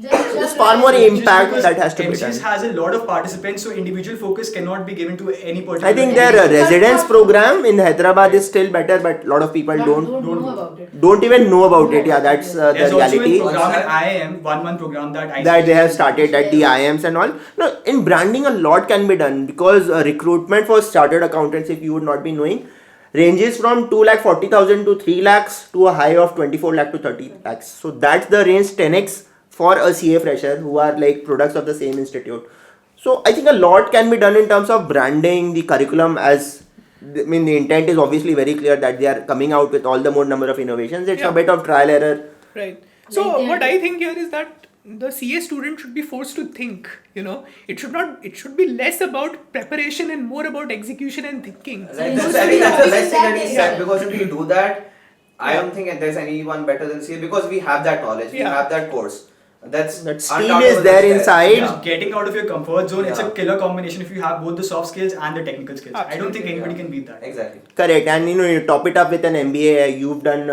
[SPEAKER 4] just
[SPEAKER 1] There's far more
[SPEAKER 2] Just
[SPEAKER 1] impact
[SPEAKER 2] because
[SPEAKER 1] that has to be
[SPEAKER 2] MCS
[SPEAKER 1] done.
[SPEAKER 2] has a lot of participants, so individual focus cannot be given to any particular.
[SPEAKER 1] I think their residence program in Hyderabad is still better, but a lot of people don't
[SPEAKER 4] know about it.
[SPEAKER 1] even know about it. Yeah, that's the
[SPEAKER 2] There's also a
[SPEAKER 1] reality
[SPEAKER 2] program in IIM, 1-month program
[SPEAKER 1] that they have started at the IIMs and all. No, in branding a lot can be done because recruitment for chartered accountants, if you would not be knowing, ranges from 2,40,000 to 3 lakhs to a high of 24 lakh to 30 lakhs. So that's the range 10x for a CA fresher who are like products of the same institute. So I think a lot can be done in terms of branding the curriculum. As I mean, the intent is obviously very clear that they are coming out with all the more number of innovations. It's a
[SPEAKER 5] Yeah.
[SPEAKER 1] bit of trial error.
[SPEAKER 5] Right. So
[SPEAKER 4] Like
[SPEAKER 5] what
[SPEAKER 4] that-
[SPEAKER 5] I think here is that the CA student should be forced to think. It should be less about preparation and more about execution and thinking.
[SPEAKER 3] Right,
[SPEAKER 4] So
[SPEAKER 3] I
[SPEAKER 4] you
[SPEAKER 3] think
[SPEAKER 4] should be
[SPEAKER 3] that's the
[SPEAKER 4] focusing
[SPEAKER 3] best thing that
[SPEAKER 4] that
[SPEAKER 3] he said,
[SPEAKER 4] area.
[SPEAKER 3] because if we do that, I
[SPEAKER 5] Yeah.
[SPEAKER 3] don't think there's anyone better than CA because we have that knowledge, we
[SPEAKER 5] Yeah.
[SPEAKER 3] have that course. That
[SPEAKER 1] steam is there inside.
[SPEAKER 2] Just getting out of your comfort zone, it's a
[SPEAKER 3] Yeah.
[SPEAKER 2] killer combination if you have both the soft skills and the technical skills. I don't think
[SPEAKER 5] Absolutely,
[SPEAKER 2] anybody
[SPEAKER 3] yeah.
[SPEAKER 2] can beat that.
[SPEAKER 3] Exactly.
[SPEAKER 1] Correct. And you top it up with an MBA. You've done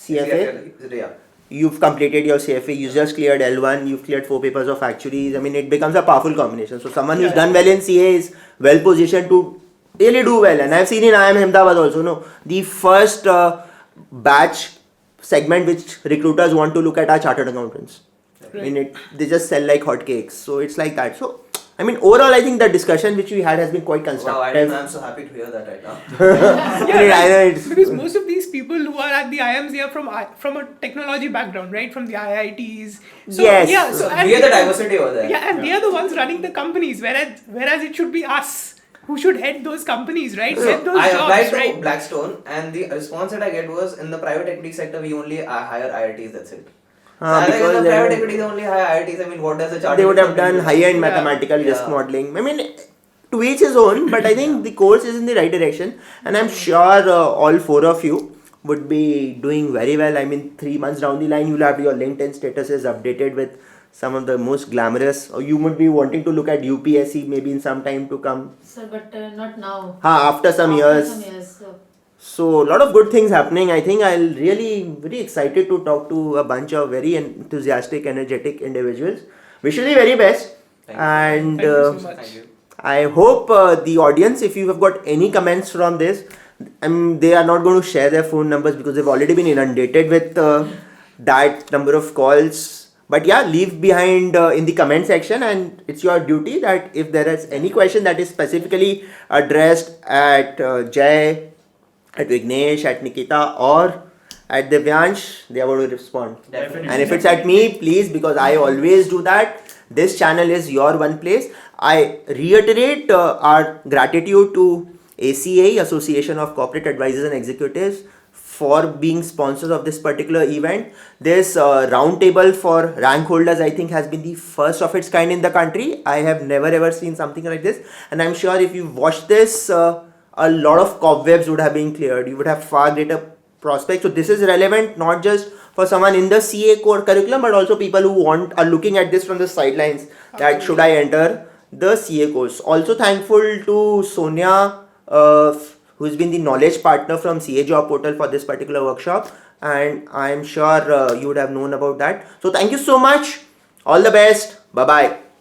[SPEAKER 1] CFA.
[SPEAKER 3] Yeah.
[SPEAKER 1] You've completed your CFA, you just cleared L1, you've cleared 4 papers of actuaries. I mean, it becomes a powerful combination. So someone who's
[SPEAKER 5] Yeah.
[SPEAKER 1] done well in CA is well positioned to really do well. And I've seen in IIM Ahmedabad also, the first batch segment which recruiters want to look at are chartered accountants. I mean, they just sell like hotcakes. So it's like that. So, I mean, overall, I think the discussion which we had has been quite
[SPEAKER 3] Wow,
[SPEAKER 1] constructive.
[SPEAKER 3] I'm so happy to hear that right now.
[SPEAKER 1] I know it's
[SPEAKER 5] Because most of these people who are at the IIMs, they are from a technology background, right? From the IITs. So,
[SPEAKER 1] Yes.
[SPEAKER 5] Yeah,
[SPEAKER 3] So
[SPEAKER 5] and
[SPEAKER 3] we are the diversity over there.
[SPEAKER 5] Yeah, and they are the ones running the companies, whereas it should be us who should head those companies, right?
[SPEAKER 3] So
[SPEAKER 5] Get those
[SPEAKER 3] I applied
[SPEAKER 5] jobs,
[SPEAKER 3] to
[SPEAKER 5] right?
[SPEAKER 3] Blackstone, and the response that I get was, in the private equity sector we only hire IITs, that's it. I think in
[SPEAKER 1] because
[SPEAKER 3] the private equity they only hire IITs. I mean, what does a chartered
[SPEAKER 1] they would have
[SPEAKER 3] accountant
[SPEAKER 1] done
[SPEAKER 3] do?
[SPEAKER 1] high-end
[SPEAKER 5] Yeah.
[SPEAKER 1] mathematical risk
[SPEAKER 3] Yeah.
[SPEAKER 1] modeling. I mean, to each his own, but I think the course is in the right direction, and I'm sure all four of you would be doing very well. I mean, 3 months down the line, you'll have your LinkedIn statuses updated with some of the most glamorous, or you would be wanting to look at UPSC maybe in some time to come.
[SPEAKER 4] So, but not now.
[SPEAKER 1] After some
[SPEAKER 4] After
[SPEAKER 1] years.
[SPEAKER 4] some years. So.
[SPEAKER 1] So a lot of good things happening. I think I'll really very excited to talk to a bunch of very enthusiastic, energetic individuals. Wish you the very best.
[SPEAKER 3] Thank you.
[SPEAKER 1] And
[SPEAKER 5] Thank you so much.
[SPEAKER 3] Thank you.
[SPEAKER 1] I hope the audience, if you have got any comments from this, they are not going to share their phone numbers because they've already been inundated with that number of calls. But yeah, leave behind in the comment section, and it's your duty that if there is any question that is specifically addressed at Jay, at Vighnesh, at Nikita, or at Divyansh, they are going to respond.
[SPEAKER 3] Definitely.
[SPEAKER 1] And if it's at me, please, because I always do that. This channel is your one place. I reiterate our gratitude to ACA, Association of Corporate Advisors and Executives, for being sponsors of this particular event. This roundtable for rank holders, I think, has been the first of its kind in the country. I have never ever seen something like this, and I'm sure if you watched this, a lot of cobwebs would have been cleared. You would have far greater prospects. So this is relevant not just for someone in the CA core curriculum, but also people who are looking at this from the sidelines. That should I enter the CA course? Also thankful to Sonia, who's been the knowledge partner from CA Job Portal for this particular workshop, and I'm sure you would have known about that. So thank you so much. All the best. Bye bye.